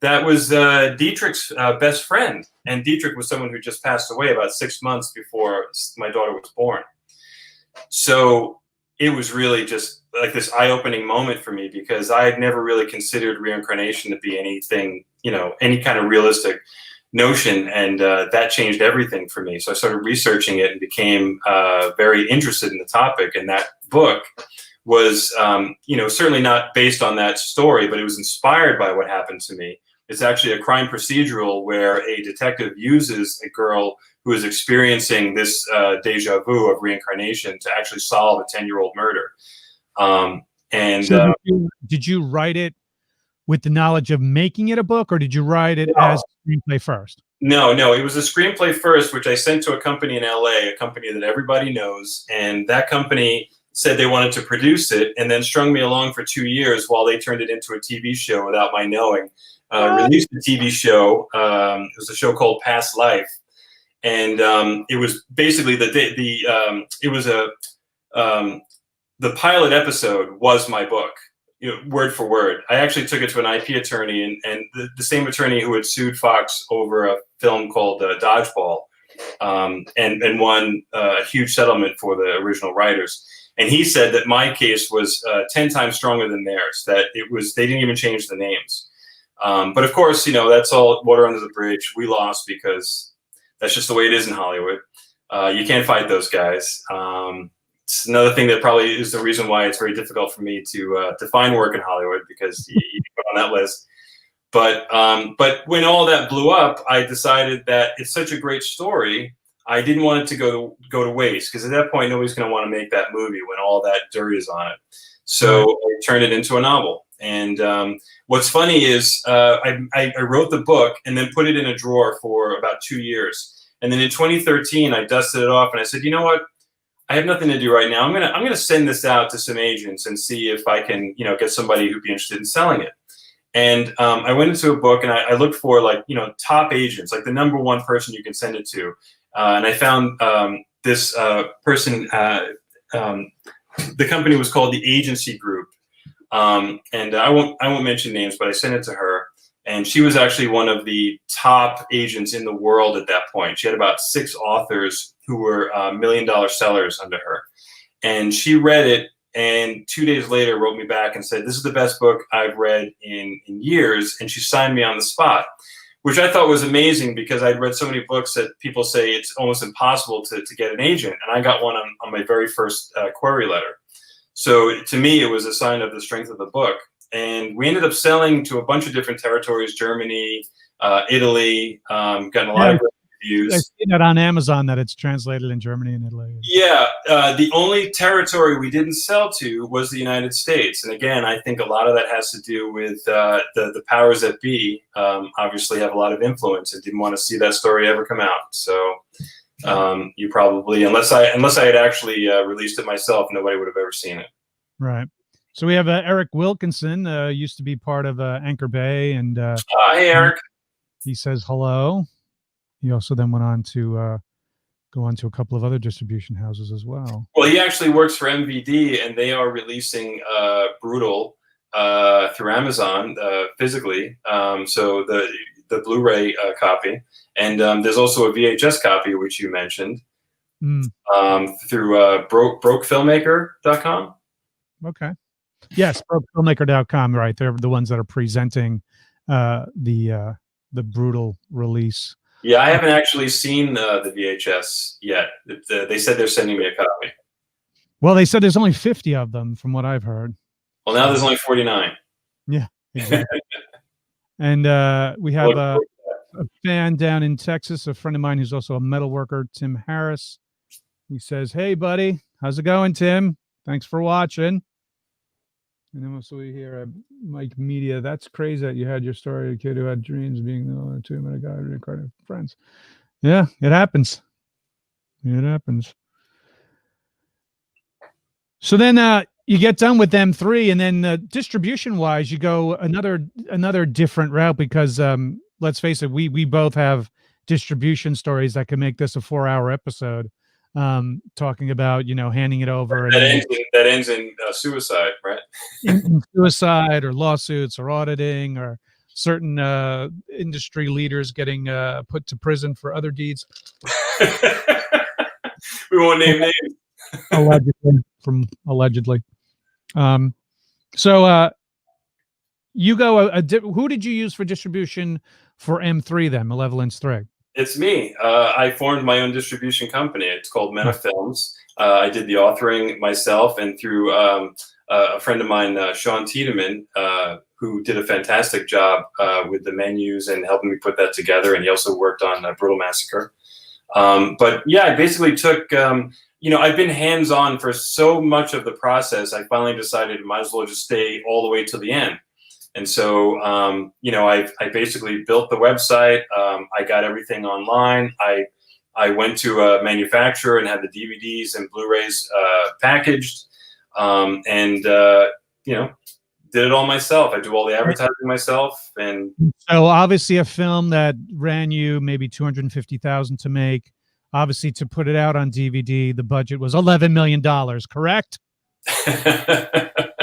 "That was Dietrich's best friend." And Dietrich was someone who just passed away about 6 months before my daughter was born. So it was really just like this eye-opening moment for me, because I had never really considered reincarnation to be anything, any kind of realistic notion, and that changed everything for me. So I started researching it and became very interested in the topic. And that book was, certainly not based on that story, but it was inspired by what happened to me. It's actually a crime procedural where a detective uses a girl who is experiencing this deja vu of reincarnation to actually solve a 10-year-old murder.
Did you write it with the knowledge of making it a book, or did you write it as a screenplay first?
No, it was a screenplay first, which I sent to a company in LA, a company that everybody knows. And that company said they wanted to produce it, and then strung me along for 2 years while they turned it into a TV show without my knowing. Released the TV show. It was a show called Past Life. And it was basically the pilot episode was my book. Word for word. I actually took it to an IP attorney, and the same attorney who had sued Fox over a film called Dodgeball, and won a huge settlement for the original writers. And he said that my case was 10 times stronger than theirs, that they didn't even change the names. But of course, that's all water under the bridge. We lost because that's just the way it is in Hollywood. You can't fight those guys. It's another thing that probably is the reason why it's very difficult for me to find work in Hollywood, because you put on that list. But when all that blew up, I decided that it's such a great story. I didn't want it to go to waste, because at that point nobody's going to want to make that movie when all that dirt is on it. So I turned it into a novel. And what's funny is I wrote the book and then put it in a drawer for about 2 years. And then in 2013, I dusted it off and I said, you know what? I have nothing to do right now. I'm gonna send this out to some agents and see if I can, get somebody who'd be interested in selling it. And I went into a book and I looked for top agents, like the #1 person you can send it to. And I found this person. The company was called the Agency Group. And I won't mention names, but I sent it to her. And she was actually one of the top agents in the world at that point. She had about 6 authors who were $1 million sellers under her. And she read it, and 2 days later wrote me back and said, this is the best book I've read in years. And she signed me on the spot, which I thought was amazing, because I'd read so many books that people say it's almost impossible to get an agent. And I got one on my very first query letter. So to me, it was a sign of the strength of the book. And we ended up selling to a bunch of different territories: Germany, Italy, gotten a lot of great reviews.
I see that on Amazon, that it's translated in Germany and Italy.
Yeah, the only territory we didn't sell to was the United States. And again, I think a lot of that has to do with the powers that be obviously have a lot of influence and didn't want to see that story ever come out. So you probably, unless I had actually released it myself, nobody would have ever seen it.
Right. So we have Eric Wilkinson, used to be part of Anchor Bay, and
hey, Eric.
He says hello. He also then went on to go on to a couple of other distribution houses as well.
Well, he actually works for MVD, and they are releasing Brutal through Amazon physically. So the Blu-ray copy, and there's also a VHS copy, which you mentioned, through brokefilmmaker.com.
Okay. Yes, brokefilmmaker.com. Right, they're the ones that are presenting the Brutal release.
Yeah, I haven't actually seen the VHS yet. They said they're sending me a copy.
Well, they said there's only 50 of them, from what I've heard.
Well, now there's only 49.
Yeah, exactly. And we have a fan down in Texas, a friend of mine who's also a metal worker, Tim Harris. He says, "Hey, buddy, how's it going, Tim? Thanks for watching." And then also we hear Mike Media. That's crazy that you had your story of a kid who had dreams of being the 2-minute guy reincarnated friends. Yeah, it happens. It happens. So then you get done with M3, and then distribution-wise, you go another different route, because let's face it, we both have distribution stories that can make this a 4-hour episode. Talking about, handing it over.
That ends in suicide, right?
in suicide, or lawsuits, or auditing, or certain industry leaders getting put to prison for other deeds.
We won't name names.
Allegedly. So you go, who did you use for distribution for M3 then, Malevolence 3?
It's me. I formed my own distribution company. It's called Mena Films. I did the authoring myself, and through a friend of mine, Sean Tiedemann, who did a fantastic job with the menus and helping me put that together. And he also worked on Brutal Massacre. But yeah, I basically took, I've been hands-on for so much of the process. I finally decided I might as well just stay all the way to the end. And so, I basically built the website. I got everything online. I went to a manufacturer and had the DVDs and Blu-rays packaged, and did it all myself. I do all the advertising myself. And
so, obviously, a film that ran you maybe $250,000 to make. Obviously, to put it out on DVD, the budget was $11 million. Correct?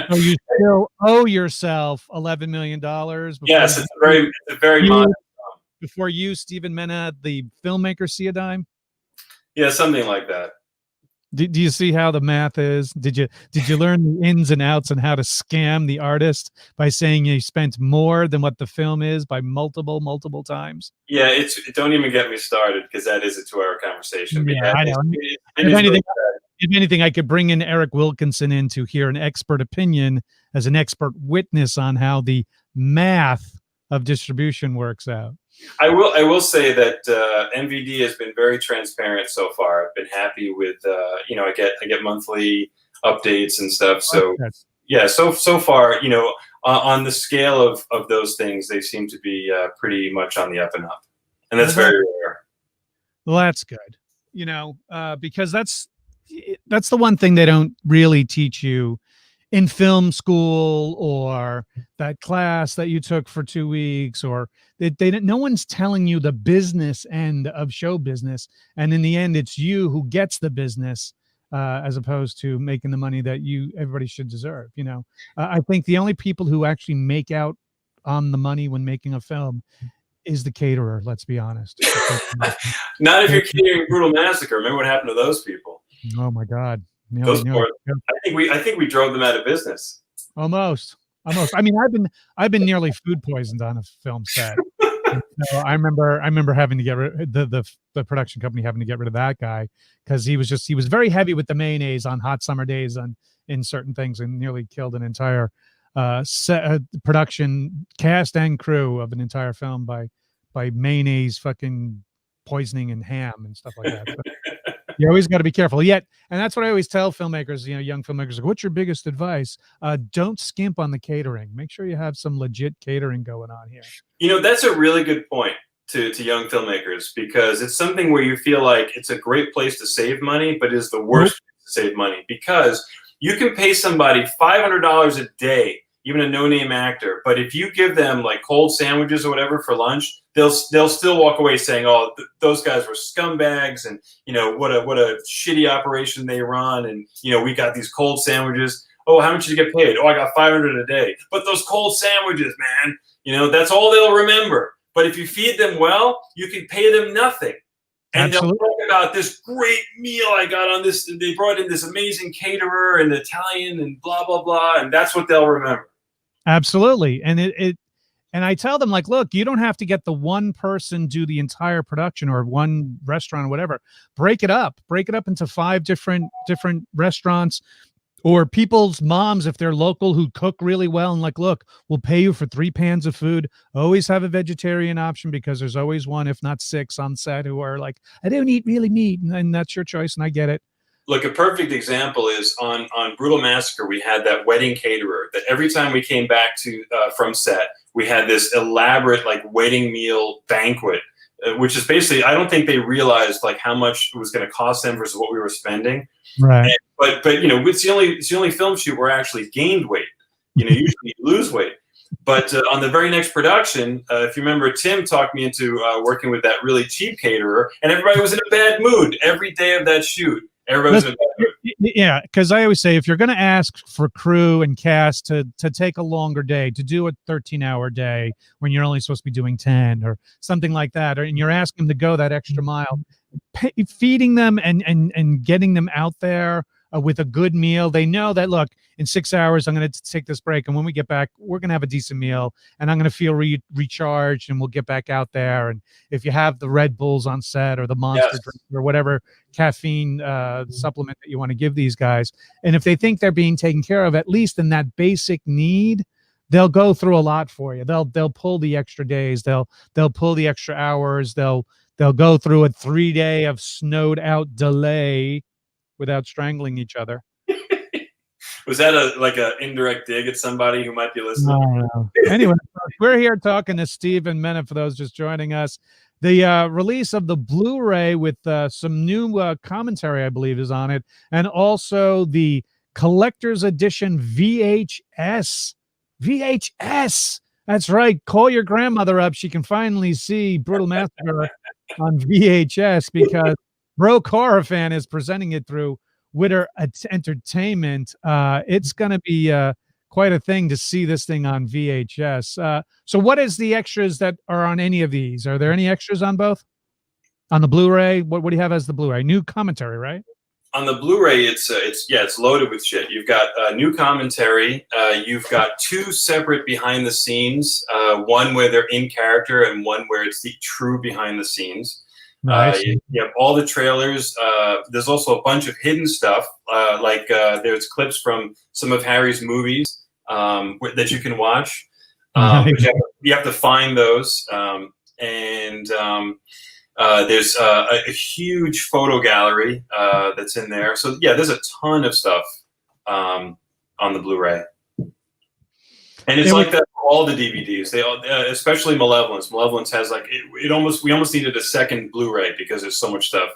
So you still owe yourself $11 million.
Yes, it's a very modest.
Before you, Stevan Mena, the filmmaker, see a dime?
Yeah, something like that.
Do you see how the math is? Did you learn the ins and outs and how to scam the artist by saying you spent more than what the film is by multiple times?
Yeah, don't even get me started, because that is a 2-hour conversation.
Yeah, I know. If anything, I could bring in Eric Wilkinson in to hear an expert opinion as an expert witness on how the math of distribution works out.
I will say that MVD has been very transparent so far. I've been happy with you know, I get monthly updates and stuff. So yeah, so far, you know, on the scale of those things, they seem to be pretty much on the up and up, and that's very rare.
Well, that's good, you know, because that's the one thing they don't really teach you in film school, or that class that you took for 2 weeks, or no one's telling you the business end of show business. And in the end, it's you who gets the business, as opposed to making the money that everybody should deserve. You know, I think the only people who actually make out on the money when making a film is the caterer. Let's be honest.
Not if you're catering Brutal Massacre. Remember what happened to those people?
Oh my God.
Those poor, I think we drove them out of business.
Almost. I mean, I've been nearly food poisoned on a film set. So I remember having to get rid the production company having to get rid of that guy, because he was very heavy with the mayonnaise on hot summer days in certain things, and nearly killed an entire production cast and crew of an entire film by mayonnaise fucking poisoning and ham and stuff like that. But you always got to be careful. And that's what I always tell filmmakers, you know, young filmmakers, like, what's your biggest advice? Don't skimp on the catering. Make sure you have some legit catering going on here.
You know, that's a really good point to young filmmakers, because it's something where you feel like it's a great place to save money, but is the worst place to save money, because you can pay somebody $500 a day, even a no-name actor, but if you give them like cold sandwiches or whatever for lunch, they'll still walk away saying, "Oh, those guys were scumbags, and you know what a shitty operation they run, and you know we got these cold sandwiches. Oh, how much did you get paid? Oh, I got $500 a day. But those cold sandwiches, man, you know that's all they'll remember. But if you feed them well, you can pay them nothing." And they'll talk about this great meal I got on this. They brought in this amazing caterer and Italian and blah blah blah, and that's what they'll remember.
Absolutely. And and I tell them, like, look, you don't have to get the one person do the entire production, or one restaurant or whatever. Break it up into 5 different restaurants, or people's moms, if they're local, who cook really well, and like, look, we'll pay you for 3 pans of food. Always have a vegetarian option, because there's always one, if not 6 on set, who are like, I don't eat really meat. And that's your choice. And I get it.
Look, a perfect example is on Brutal Massacre, we had that wedding caterer that every time we came back to from set, we had this elaborate like wedding meal banquet, which is basically, I don't think they realized like how much it was going to cost them versus what we were spending.
Right.
But you know, it's the only film shoot where I actually gained weight. You know, usually you lose weight. But on the very next production, if you remember, Tim talked me into working with that really cheap caterer, and everybody was in a bad mood every day of that shoot. Everybody's in a bad mood.
Yeah, because I always say, if you're going to ask for crew and cast to take a longer day, to do a 13-hour day when you're only supposed to be doing 10 or something like that, and you're asking them to go that extra mile, feeding them and getting them out there with a good meal. They know that, look, in 6 hours, I'm going to take this break. And when we get back, we're going to have a decent meal, and I'm going to feel recharged, and we'll get back out there. And if you have the Red Bulls on set, or the Monster drink, or whatever caffeine supplement that you want to give these guys, and if they think they're being taken care of, at least in that basic need, they'll go through a lot for you. They'll pull the extra days. They'll pull the extra hours. They'll go through a 3-day of snowed out delay without strangling each other.
Was that a indirect dig at somebody who might be listening?
No. Anyway, we're here talking to Stevan Mena, for those just joining us. The release of the Blu-ray with some new commentary, I believe, is on it, and also the collector's edition VHS. That's right. Call your grandmother up. She can finally see Brutal Massacre on VHS, because Broke Horror Fan is presenting it through Witter Entertainment. It's going to be quite a thing to see this thing on VHS. So what is the extras that are on any of these? Are there any extras on both? On the Blu-ray? What do you have as the Blu-ray? New commentary, right?
On the Blu-ray, it's loaded with shit. You've got new commentary. You've got 2 separate behind the scenes, one where they're in character and one where it's the true behind the scenes.
Nice.
You have all the trailers. There's also a bunch of hidden stuff, like there's clips from some of Harry's movies that you can watch. But you have to find those. And there's a huge photo gallery that's in there. So yeah, there's a ton of stuff on the Blu-ray. And it's like that for all the DVDs. They all, especially Malevolence. Malevolence has like we almost needed a second Blu-ray because there's so much stuff.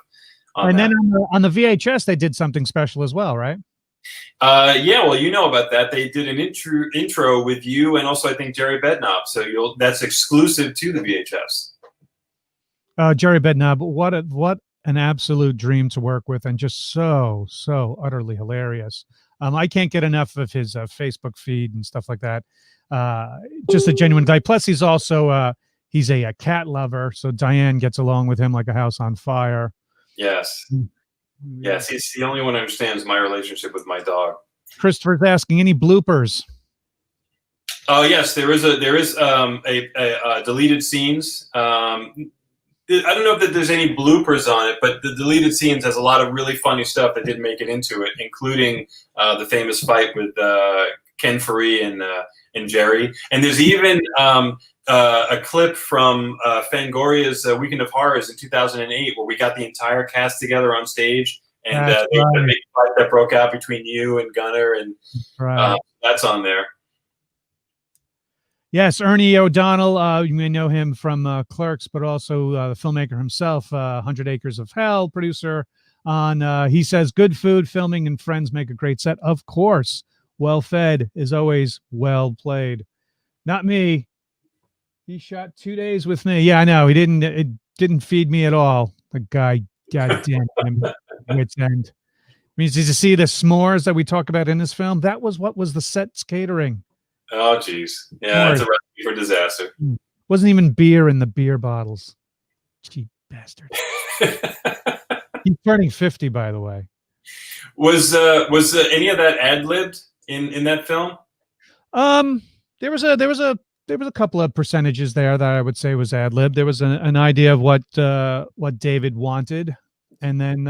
And then on the VHS, they did something special as well, right?
Yeah, well, you know about that. They did an intro with you and also I think Jerry Bednob. So that's exclusive to the VHS.
Jerry Bednob, what an absolute dream to work with, and just so utterly hilarious. I can't get enough of his Facebook feed and stuff like that. Just a genuine guy. Plus, he's also he's a cat lover, so Diane gets along with him like a house on fire.
Yes. Yes, he's the only one who understands my relationship with my dog.
Christopher's asking, any bloopers?
Oh yes, there is a deleted scenes. I don't know if there's any bloopers on it, but the deleted scenes has a lot of really funny stuff that didn't make it into it, including the famous fight with Ken Faree and Jerry. And there's even a clip from Fangoria's Weekend of Horrors in 2008 where we got the entire cast together on stage, and the big fight that broke out between you and Gunnar, and that's on there.
Yes, Ernie O'Donnell, you may know him from Clerks, but also the filmmaker himself, 100 Acres of Hell, producer on, he says, good food, filming, and friends make a great set. Of course, well fed is always well played. Not me. He shot 2 days with me. Yeah, I know. It didn't feed me at all. The guy, goddamn him, wit's end. Means did you see the s'mores that we talk about in this film? That was what was the set's catering.
Oh, geez. Yeah, that's a recipe for disaster.
Wasn't even beer in the beer bottles. Cheap bastard. He's turning 50, by the way.
Was any of that ad-libbed in that film?
There was a couple of percentages there that I would say was ad-lib. There was an idea of what David wanted, and then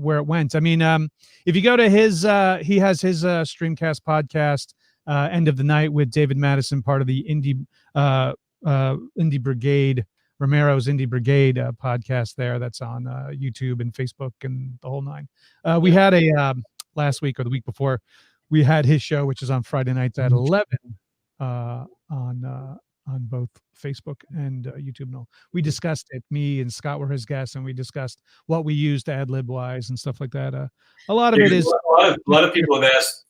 where it went. I mean, if you go to his, he has his Streamcast podcast, End of the Night with David Madison, part of the Indie Brigade, Romero's Indie Brigade podcast there. That's on YouTube and Facebook and the whole nine. We had a last week or the week before, we had his show, which is on Friday nights at 11 on both Facebook and YouTube. No, we discussed it. Me and Scott were his guests, and we discussed what we used ad lib wise and stuff like that. A lot of it is.
A lot of people have asked.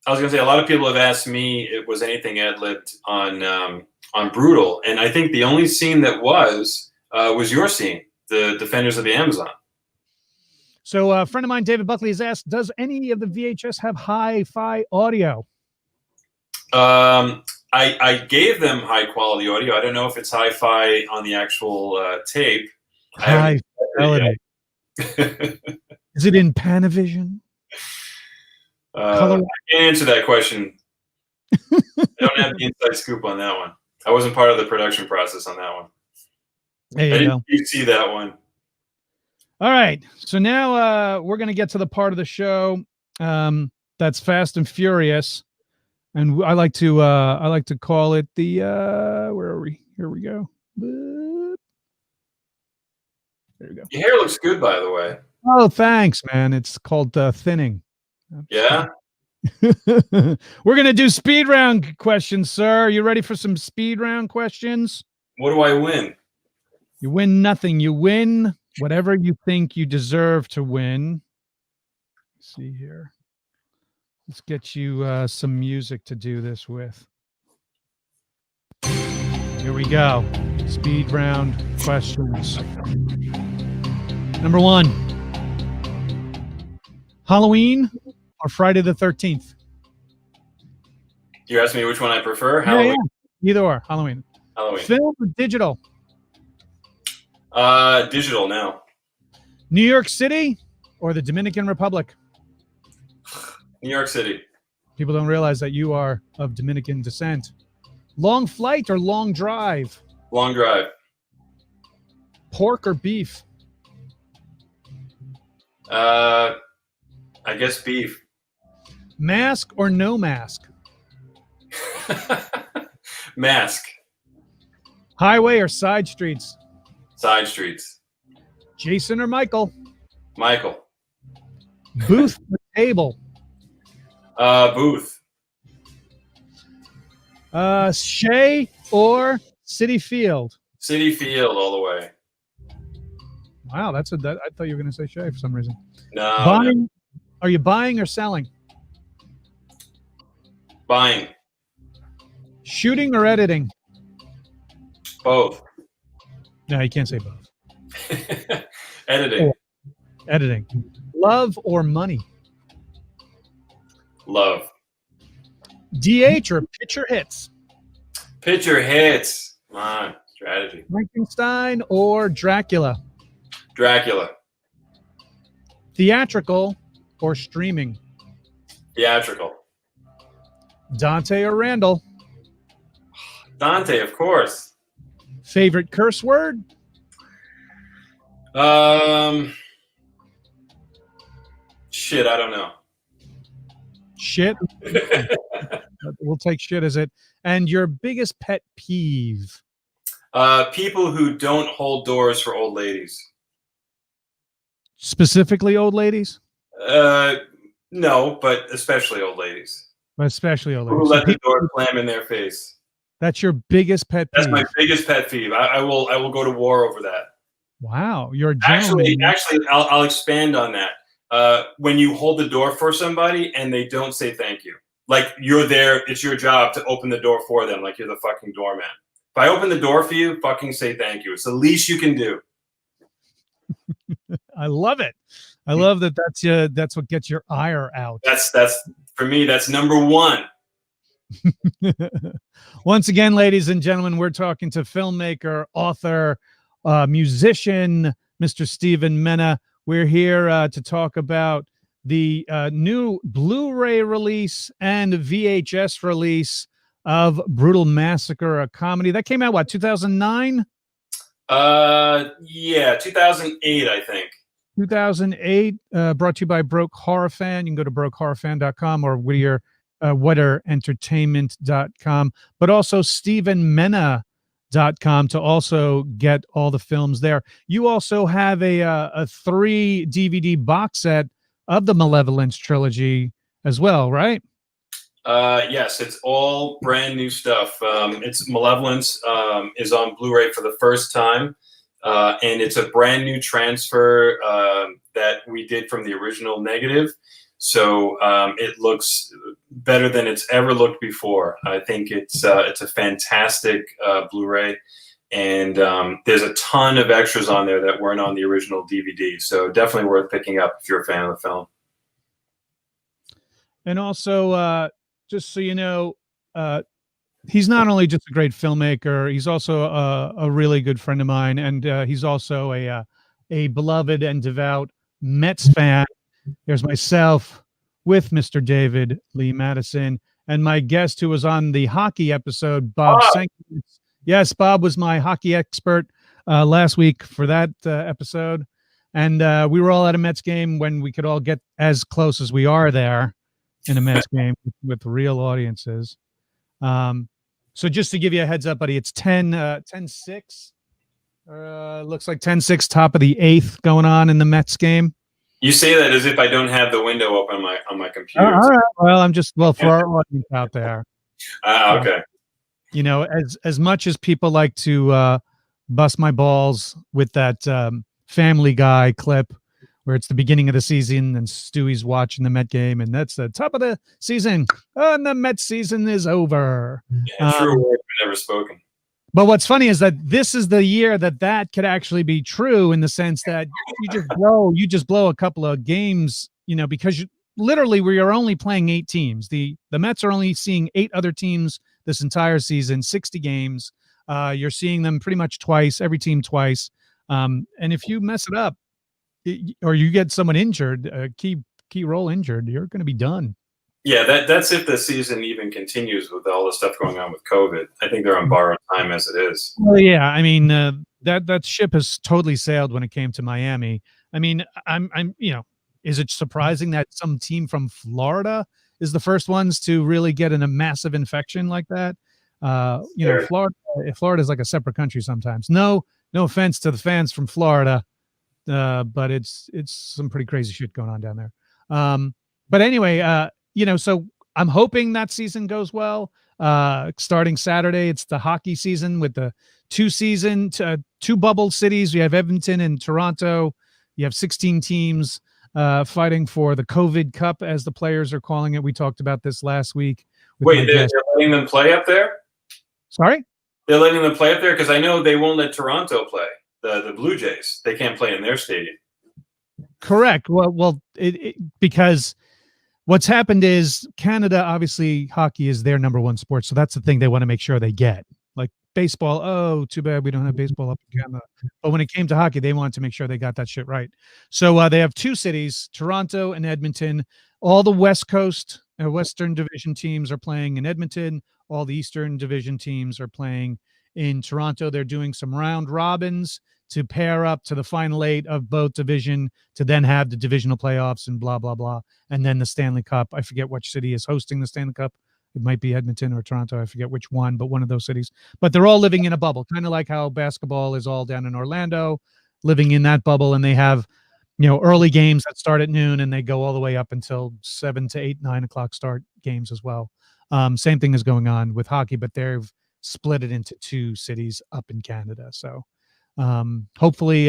I was going to say, a lot of people have asked me if was anything ad-libbed on Brutal, and I think the only scene that was your scene, the Defenders of the Amazon.
So a friend of mine, David Buckley, has asked, does any of the VHS have hi-fi audio?
I gave them high-quality audio. I don't know if it's hi-fi on the actual tape.
High fidelity. Is it in Panavision?
I can't answer that question. I don't have the inside scoop on that one. I wasn't part of the production process on that one.
There you go.
You see that one.
All right. So now we're going to get to the part of the show that's Fast and Furious. And I like to call it the where are we? Here we go. There we go.
Your hair looks good, by the way.
Oh, thanks, man. It's called thinning.
Yeah.
We're going to do speed round questions, sir. You ready for some speed round questions?
What do I win?
You win nothing. You win whatever you think you deserve to win. Let's see here. Let's get you some music to do this with. Here we go. Speed round questions. Number 1. Halloween or Friday the 13th?
You're asking me which one I prefer? Halloween?
Yeah. Either or. Halloween.
Halloween.
Film or digital?
Digital now.
New York City or the Dominican Republic?
New York City.
People don't realize that you are of Dominican descent. Long flight or long drive?
Long drive.
Pork or beef?
I guess beef.
Mask or no mask?
Mask.
Highway or side streets?
Side streets.
Jason or Michael?
Michael.
Booth or table?
Booth.
Shea or City Field?
City Field all the way.
Wow, I thought you were going to say Shea for some reason.
No.
Buying? Are you buying or selling?
Buying.
Shooting or editing?
Both.
No, you can't say both.
Editing.
Editing. Love or money?
Love.
DH or pitcher hits?
Pitcher hits. Come on. Strategy.
Frankenstein or Dracula?
Dracula.
Theatrical or streaming?
Theatrical.
Dante or Randall?
Dante, of course.
Favorite curse word?
Shit, I don't know.
Shit. We'll take shit as it. And your biggest pet peeve?
People who don't hold doors for old ladies.
Specifically old ladies?
No, but especially old ladies.
Especially old
Who
ladies.
let the door slam in their face.
That's your biggest pet peeve?
That's my biggest pet peeve. I will go to war over that.
Wow, you're a gentleman.
Actually, I'll expand on that. When you hold the door for somebody and they don't say thank you. Like you're there, it's your job to open the door for them like you're the fucking doorman. If I open the door for you, fucking say thank you. It's the least you can do.
I love it. I love that that's what gets your ire out.
That's for me, that's number one.
Once again, ladies and gentlemen, we're talking to filmmaker, author, musician, Mr. Stevan Mena. We're here to talk about the new Blu-ray release and VHS release of Brutal Massacre, a comedy that came out, what, 2009?
Yeah, 2008, I think.
2008, brought to you by Broke Horror Fan. You can go to brokehorrorfan.com or WhittierinEntertainment.com, but also StevanMena.com to also get all the films there. You also have a 3 DVD box set of the Malevolence trilogy as well, right?
Yes, it's all brand new stuff. It's Malevolence is on Blu-ray for the first time, and it's a brand new transfer that we did from the original negative. So it looks better than it's ever looked before. I think it's a fantastic Blu-ray, and there's a ton of extras on there that weren't on the original DVD. So definitely worth picking up if you're a fan of the film.
And also, just so you know, he's not only just a great filmmaker, he's also a really good friend of mine, and he's also a beloved and devout Mets fan. There's myself with Mr. David Lee Madison, and my guest who was on the hockey episode, Bob Sankowitz. Yes, Bob was my hockey expert last week for that episode, and we were all at a Mets game when we could all get as close as we are there in a Mets game with real audiences. So just to give you a heads up, buddy, it's 10-6. Looks like 10-6, top of the 8th going on in the Mets game.
You say that as if I don't have the window open on my computer.
All right. Well, for our audience out there.
Okay.
You know, as much as people like to bust my balls with that Family Guy clip where it's the beginning of the season and Stewie's watching the Met game and that's the top of the season and the Met season is over.
Yeah, true word, but never spoken.
But what's funny is that this is the year that could actually be true in the sense that you just blow a couple of games, you know, because literally we are only playing 8 teams. The Mets are only seeing 8 other teams this entire season, 60 games. You're seeing them pretty much twice, every team twice. And if you mess it up or you get someone injured, key role injured, you're going to be done.
Yeah, that's if the season even continues with all the stuff going on with COVID. I think they're on borrowed time as it is.
Well, yeah, I mean that ship has totally sailed when it came to Miami. I mean, I'm you know, is it surprising that some team from Florida is the first ones to really get in a massive infection like that? Florida is like a separate country sometimes. No offense to the fans from Florida, but it's some pretty crazy shit going on down there. But anyway, so I'm hoping that season goes well. Starting Saturday, it's the hockey season with the two bubble cities. We have Edmonton and Toronto. You have 16 teams fighting for the COVID Cup, as the players are calling it. We talked about this last week.
Wait, they're letting them play up there?
Sorry?
They're letting them play up there? Because I know they won't let Toronto play, the Blue Jays. They can't play in their stadium.
Correct. Well, because what's happened is Canada, obviously, hockey is their number one sport. So that's the thing they want to make sure they get. Like baseball, oh, too bad we don't have baseball up in Canada. But when it came to hockey, they wanted to make sure they got that shit right. So they have two cities, Toronto and Edmonton. All the West Coast Western Division teams are playing in Edmonton. All the Eastern Division teams are playing in Toronto. They're doing some round robins to pair up to the final 8 of both division to then have the divisional playoffs and blah, blah, blah. And then the Stanley Cup. I forget which city is hosting the Stanley Cup. It might be Edmonton or Toronto. I forget which one, but one of those cities. But they're all living in a bubble, kind of like how basketball is all down in Orlando, living in that bubble. And they have, early games that start at noon and they go all the way up until 7 to 8, 9 o'clock start games as well. Same thing is going on with hockey, but they've split it into 2 cities up in Canada. So hopefully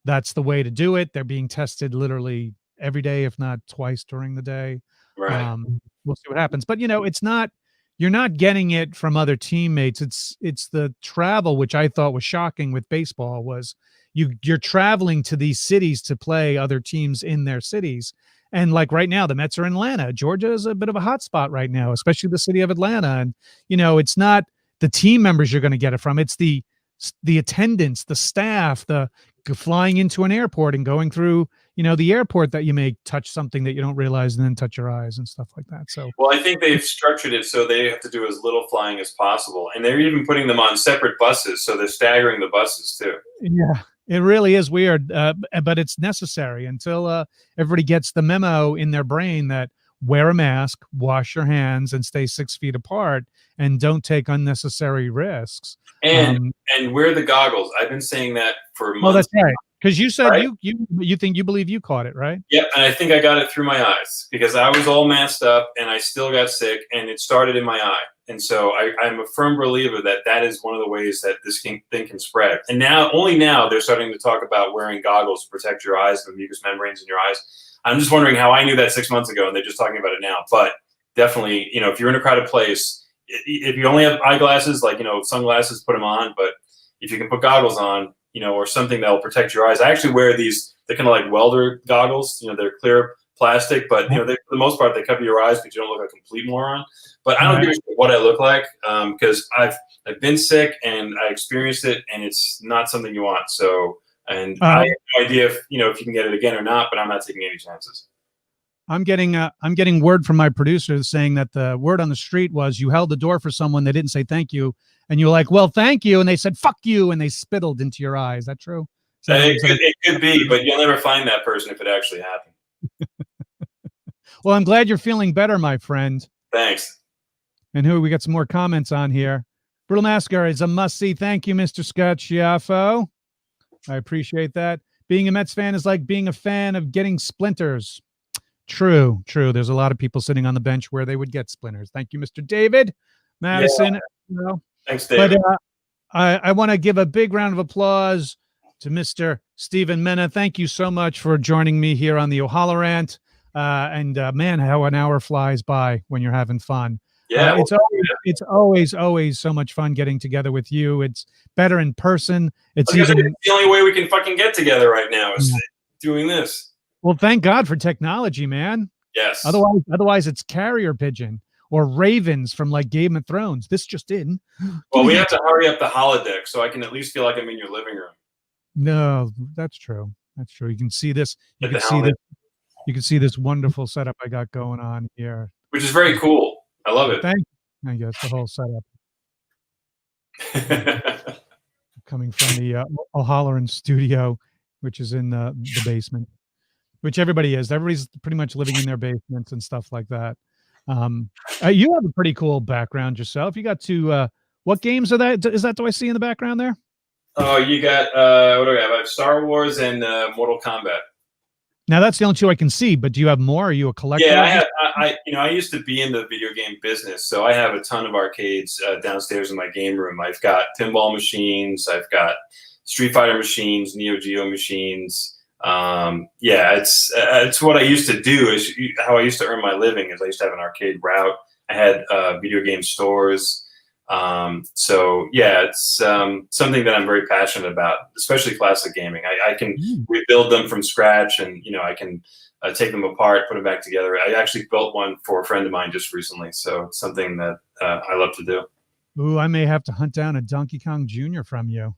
that's the way to do it. They're being tested literally every day, if not twice during the day.
Right.
We'll see what happens. But you're not getting it from other teammates. It's the travel, which I thought was shocking with baseball, was you're traveling to these cities to play other teams in their cities. And like right now, the Mets are in Atlanta. Georgia is a bit of a hot spot right now, especially the city of Atlanta. And, it's not the team members you're going to get it from. It's the attendants, the staff, the flying into an airport and going through, the airport that you may touch something that you don't realize and then touch your eyes and stuff like that. So,
well, I think they've structured it so they have to do as little flying as possible. And they're even putting them on separate buses. So they're staggering the buses too.
Yeah, it really is weird. But it's necessary until everybody gets the memo in their brain that wear a mask, wash your hands, and stay 6 feet apart, and don't take unnecessary risks.
And wear the goggles. I've been saying that for months.
Well, that's right. Because you said
right?
you believe you caught it, right?
Yeah, and I think I got it through my eyes because I was all masked up and I still got sick, and it started in my eye. And so I'm a firm believer that is one of the ways that this thing can spread. And only now they're starting to talk about wearing goggles to protect your eyes, the mucous membranes in your eyes. I'm just wondering how I knew that 6 months ago, and they're just talking about it now. But definitely, if you're in a crowded place, if you only have eyeglasses, like, sunglasses, put them on. But if you can put goggles on, or something that'll protect your eyes. I actually wear these, they're kind of like welder goggles. They're clear plastic, but, for the most part, they cover your eyes because you don't look like a complete moron. But I don't give a shit what I look like because I've been sick and I experienced it, and it's not something you want. So, and I have no idea if you can get it again or not, but I'm not taking any chances.
I'm getting word from my producer saying that the word on the street was you held the door for someone, they didn't say thank you, and you're like, well, thank you, and they said fuck you, and they spittled into your eye. Is that true?
It could be, but you'll never find that person if it actually happened.
Well, I'm glad you're feeling better, my friend.
Thanks.
And we got some more comments on here. Brutal Massacre is a must-see. Thank you, Mr. Scott Schiaffo. I appreciate that. Being a Mets fan is like being a fan of getting splinters. True. There's a lot of people sitting on the bench where they would get splinters. Thank you, Mr. David Madison.
Yeah. Thanks, David.
But I want to give a big round of applause to Mr. Stevan Mena. Thank you so much for joining me here on the O'HalloRANT. Man, how an hour flies by when you're having fun.
Yeah,
it's always so much fun getting together with you. It's better in person. It's
the only way we can fucking get together right now is doing this.
Well, thank God for technology, man.
Yes.
Otherwise it's carrier pigeon or ravens from like Game of Thrones. This just in.
Well, we have to hurry up the holodeck so I can at least feel like I'm in your living room.
No, that's true. You can see this. You can see this wonderful setup I got going on here,
which is very cool. I love it.
Thank you. I guess the whole setup. Coming from the O'HalloRANT studio, which is in the basement, which everybody is. Everybody's pretty much living in their basements and stuff like that. You have a pretty cool background yourself. You got to what games are that? Is that do I see in the background there?
Oh, you got what do I have? I have Star Wars and Mortal Kombat.
Now that's the only two I can see. But do you have more? Are you a collector?
Yeah, I used to be in the video game business, so I have a ton of arcades downstairs in my game room. I've got pinball machines. I've got Street Fighter machines, Neo Geo machines. Yeah, it's what I used to do. Is how I used to earn my living. Is I used to have an arcade route. I had video game stores. So yeah, it's something that I'm very passionate about, especially classic gaming. I can rebuild them from scratch, and I can take them apart, put them back together. I actually built one for a friend of mine just recently, so it's something that I love to do.
Ooh, I may have to hunt down a Donkey Kong Jr. from you.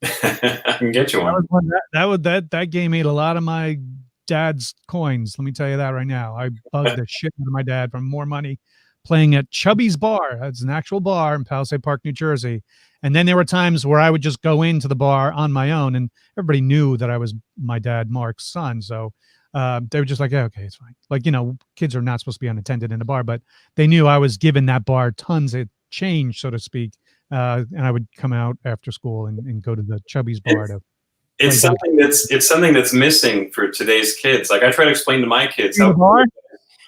I can get you one.
That game ate a lot of my dad's coins. Let me tell you that right now. I bugged the shit out of my dad for more money playing at Chubby's Bar. It's an actual bar in Palisade Park, New Jersey. And then there were times where I would just go into the bar on my own, and everybody knew that I was my dad, Mark's son. So they were just like, yeah, okay, it's fine. Like, kids are not supposed to be unattended in a bar, but they knew I was giving that bar tons of change, so to speak. And I would come out after school and go to the Chubby's Bar to
it's something that's missing for today's kids. Like I try to explain to my kids how.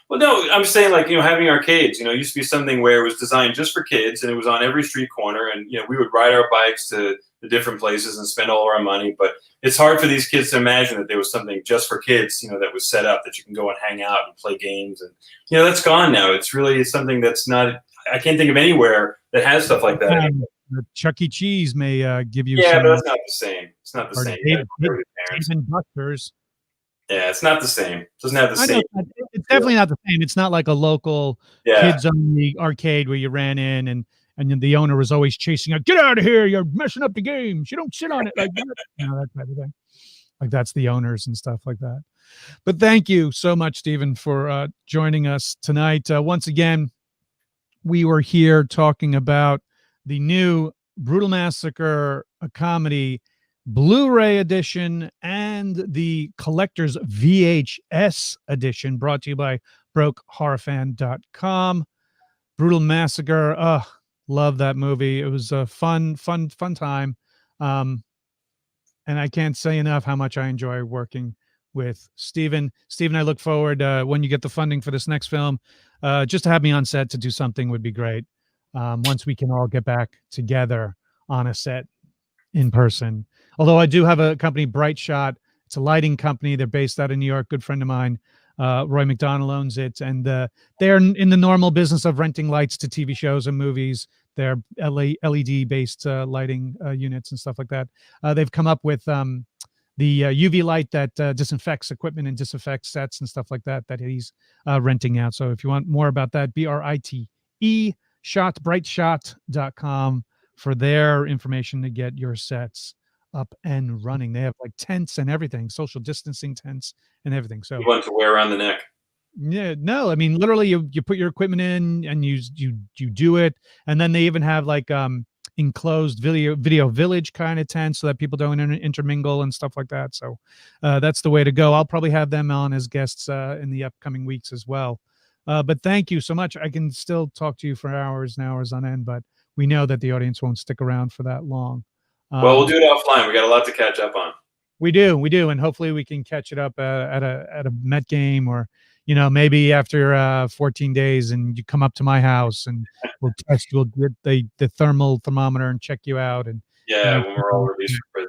Well, no, I'm saying like, having arcades, used to be something where it was designed just for kids, and it was on every street corner, and, we would ride our bikes to the different places and spend all of our money. But it's hard for these kids to imagine that there was something just for kids, that was set up that you can go and hang out and play games. And, that's gone now. It's really something that's not, I can't think of anywhere that has stuff like that.
Chuck E. Cheese may give you.
Yeah, but that's not the same. It's not the same.
Dave & Buster's.
Yeah, it's not the same. It doesn't have the same.
It's definitely not the same. It's not like a local kids-only arcade where you ran in and the owner was always chasing out, get out of here, you're messing up the games. You don't sit on it like that. That type of thing. Like that's the owners and stuff like that. But thank you so much, Stevan, for joining us tonight. Once again, we were here talking about the new Brutal Massacre, a comedy Blu-ray edition and the collector's VHS edition, brought to you by BrokeHorrorFan.com. Brutal Massacre. Love that movie. It was a fun time. And I can't say enough how much I enjoy working with Stevan. Stevan, I look forward when you get the funding for this next film, just to have me on set to do something would be great. Once we can all get back together on a set in person. Although I do have a company, Bright Shot. It's a lighting company. They're based out of New York. Good friend of mine, Roy McDonald, owns it. And they're in the normal business of renting lights to TV shows and movies. They're LED-based lighting units and stuff like that. They've come up with the UV light that disinfects equipment and disinfects sets and stuff like that he's renting out. So if you want more about that, BRITE, brightshot.com for their information to get your sets up and running. They have like tents and everything, social distancing tents and everything. So
you want to wear around the neck.
Yeah, no, I mean, literally you put your equipment in and you do it. And then they even have like enclosed video village kind of tents so that people don't intermingle and stuff like that. So that's the way to go. I'll probably have them on as guests in the upcoming weeks as well. But thank you so much. I can still talk to you for hours and hours on end, but we know that the audience won't stick around for that long.
Well, we'll do it offline. We got a lot to catch up on.
We do, and hopefully we can catch it up at a Met game, or maybe after 14 days, and you come up to my house and we'll get the thermometer and check you out. And
when we're all released from prison.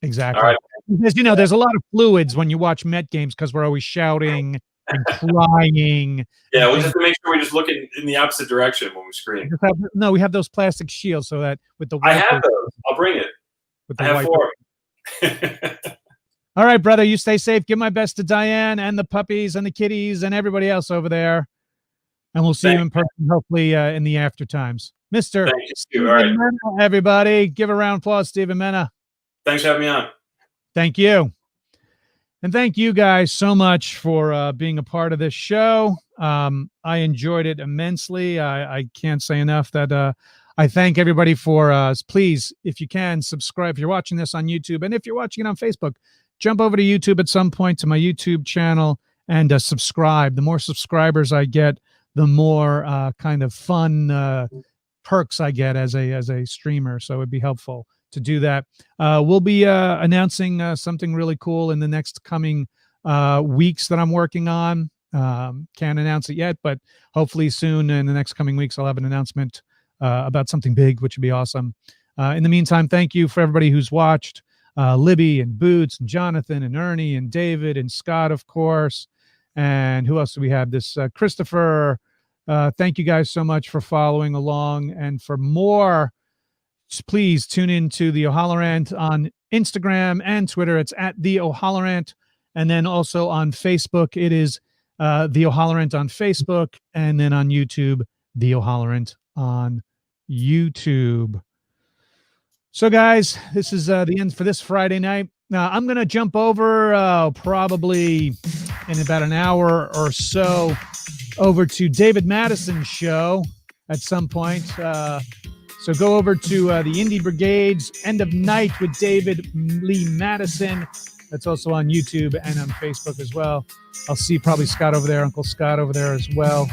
Exactly.
All right.
Because there's a lot of fluids when you watch Met games because we're always shouting and crying.
Yeah, we'll just make sure we just look in the opposite direction when we scream.
We have those plastic shields so that with the
I have those. I'll bring it. I have 4.
All right, brother, you stay safe. Give my best to Diane and the puppies and the kitties and everybody else over there. And we'll see you in person, hopefully in the after times. Mr. Stevan Mena, everybody. Give a round of applause, Stevan Mena.
Thanks for having me on.
Thank you. And thank you guys so much for being a part of this show. I enjoyed it immensely. I can't say enough that I thank everybody for please, if you can, subscribe. If you're watching this on YouTube, and if you're watching it on Facebook, jump over to YouTube at some point to my YouTube channel and subscribe. The more subscribers I get, the more kind of fun perks I get as a streamer. So it'd be helpful to do that. We'll be announcing something really cool in the next coming weeks that I'm working on. Can't announce it yet, but hopefully soon in the next coming weeks, I'll have an announcement about something big, which would be awesome. In the meantime, thank you for everybody who's watched. Libby and Boots and Jonathan and Ernie and David and Scott, of course. And who else do we have? This Christopher. Thank you guys so much for following along. And for more, please tune in to the O'HalloRANT on Instagram and Twitter. It's at the O'HalloRANT. And then also on Facebook, it is the O'HalloRANT on Facebook. And then on YouTube, the O'HalloRANT on YouTube. So, guys, this is the end for this Friday night. Now, I'm going to jump over probably in about an hour or so over to David Madison's show at some point. So go over to the Indie Brigade's End of Night with David Lee Madison. That's also on YouTube and on Facebook as well. I'll see probably Scott over there, Uncle Scott over there as well.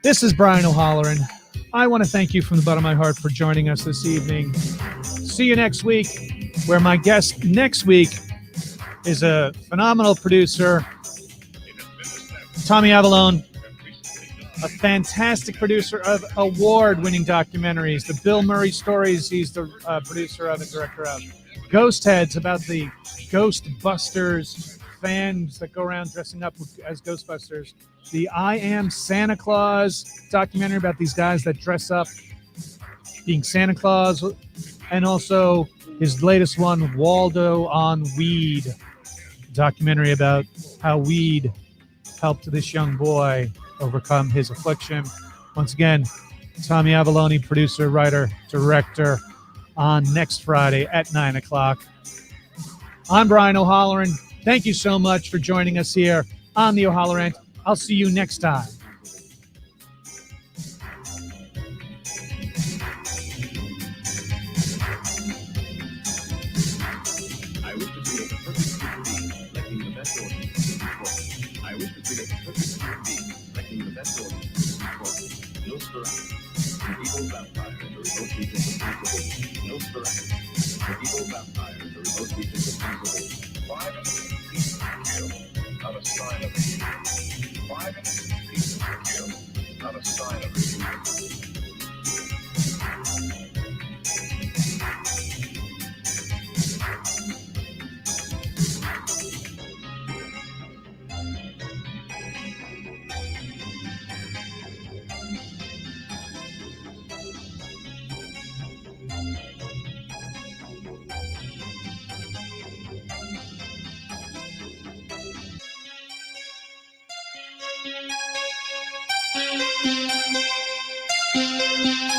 This is Brian O'HalloRANT. I want to thank you from the bottom of my heart for joining us this evening. See you next week, where my guest next week is a phenomenal producer, Tommy Avalone, a fantastic producer of award-winning documentaries. The Bill Murray Stories, he's the producer of and director of. Ghost Heads, about the Ghostbusters fans that go around dressing up as Ghostbusters. The I Am Santa Claus documentary about these guys that dress up being Santa Claus. And also his latest one, Waldo on Weed, documentary about how weed helped this young boy overcome his affliction. Once again, Tommy Avalone, producer, writer, director, on next Friday at 9 o'clock. I'm Brian O'HalloRANT. Thank you so much for joining us here on the O'HalloRANT. I'll see you next time.
I wish to create a perfect human being, lacking the best organs. I wish to create a perfect human being, lacking the best organs. No sporadic. An evil vampire in the remote regions of Pennsylvania. No sporadic. An evil vampire in the remote regions of Pennsylvania. 5 innocent people killed, not a sign of it. 5 innocent people killed, not a sign of it.
Thank you.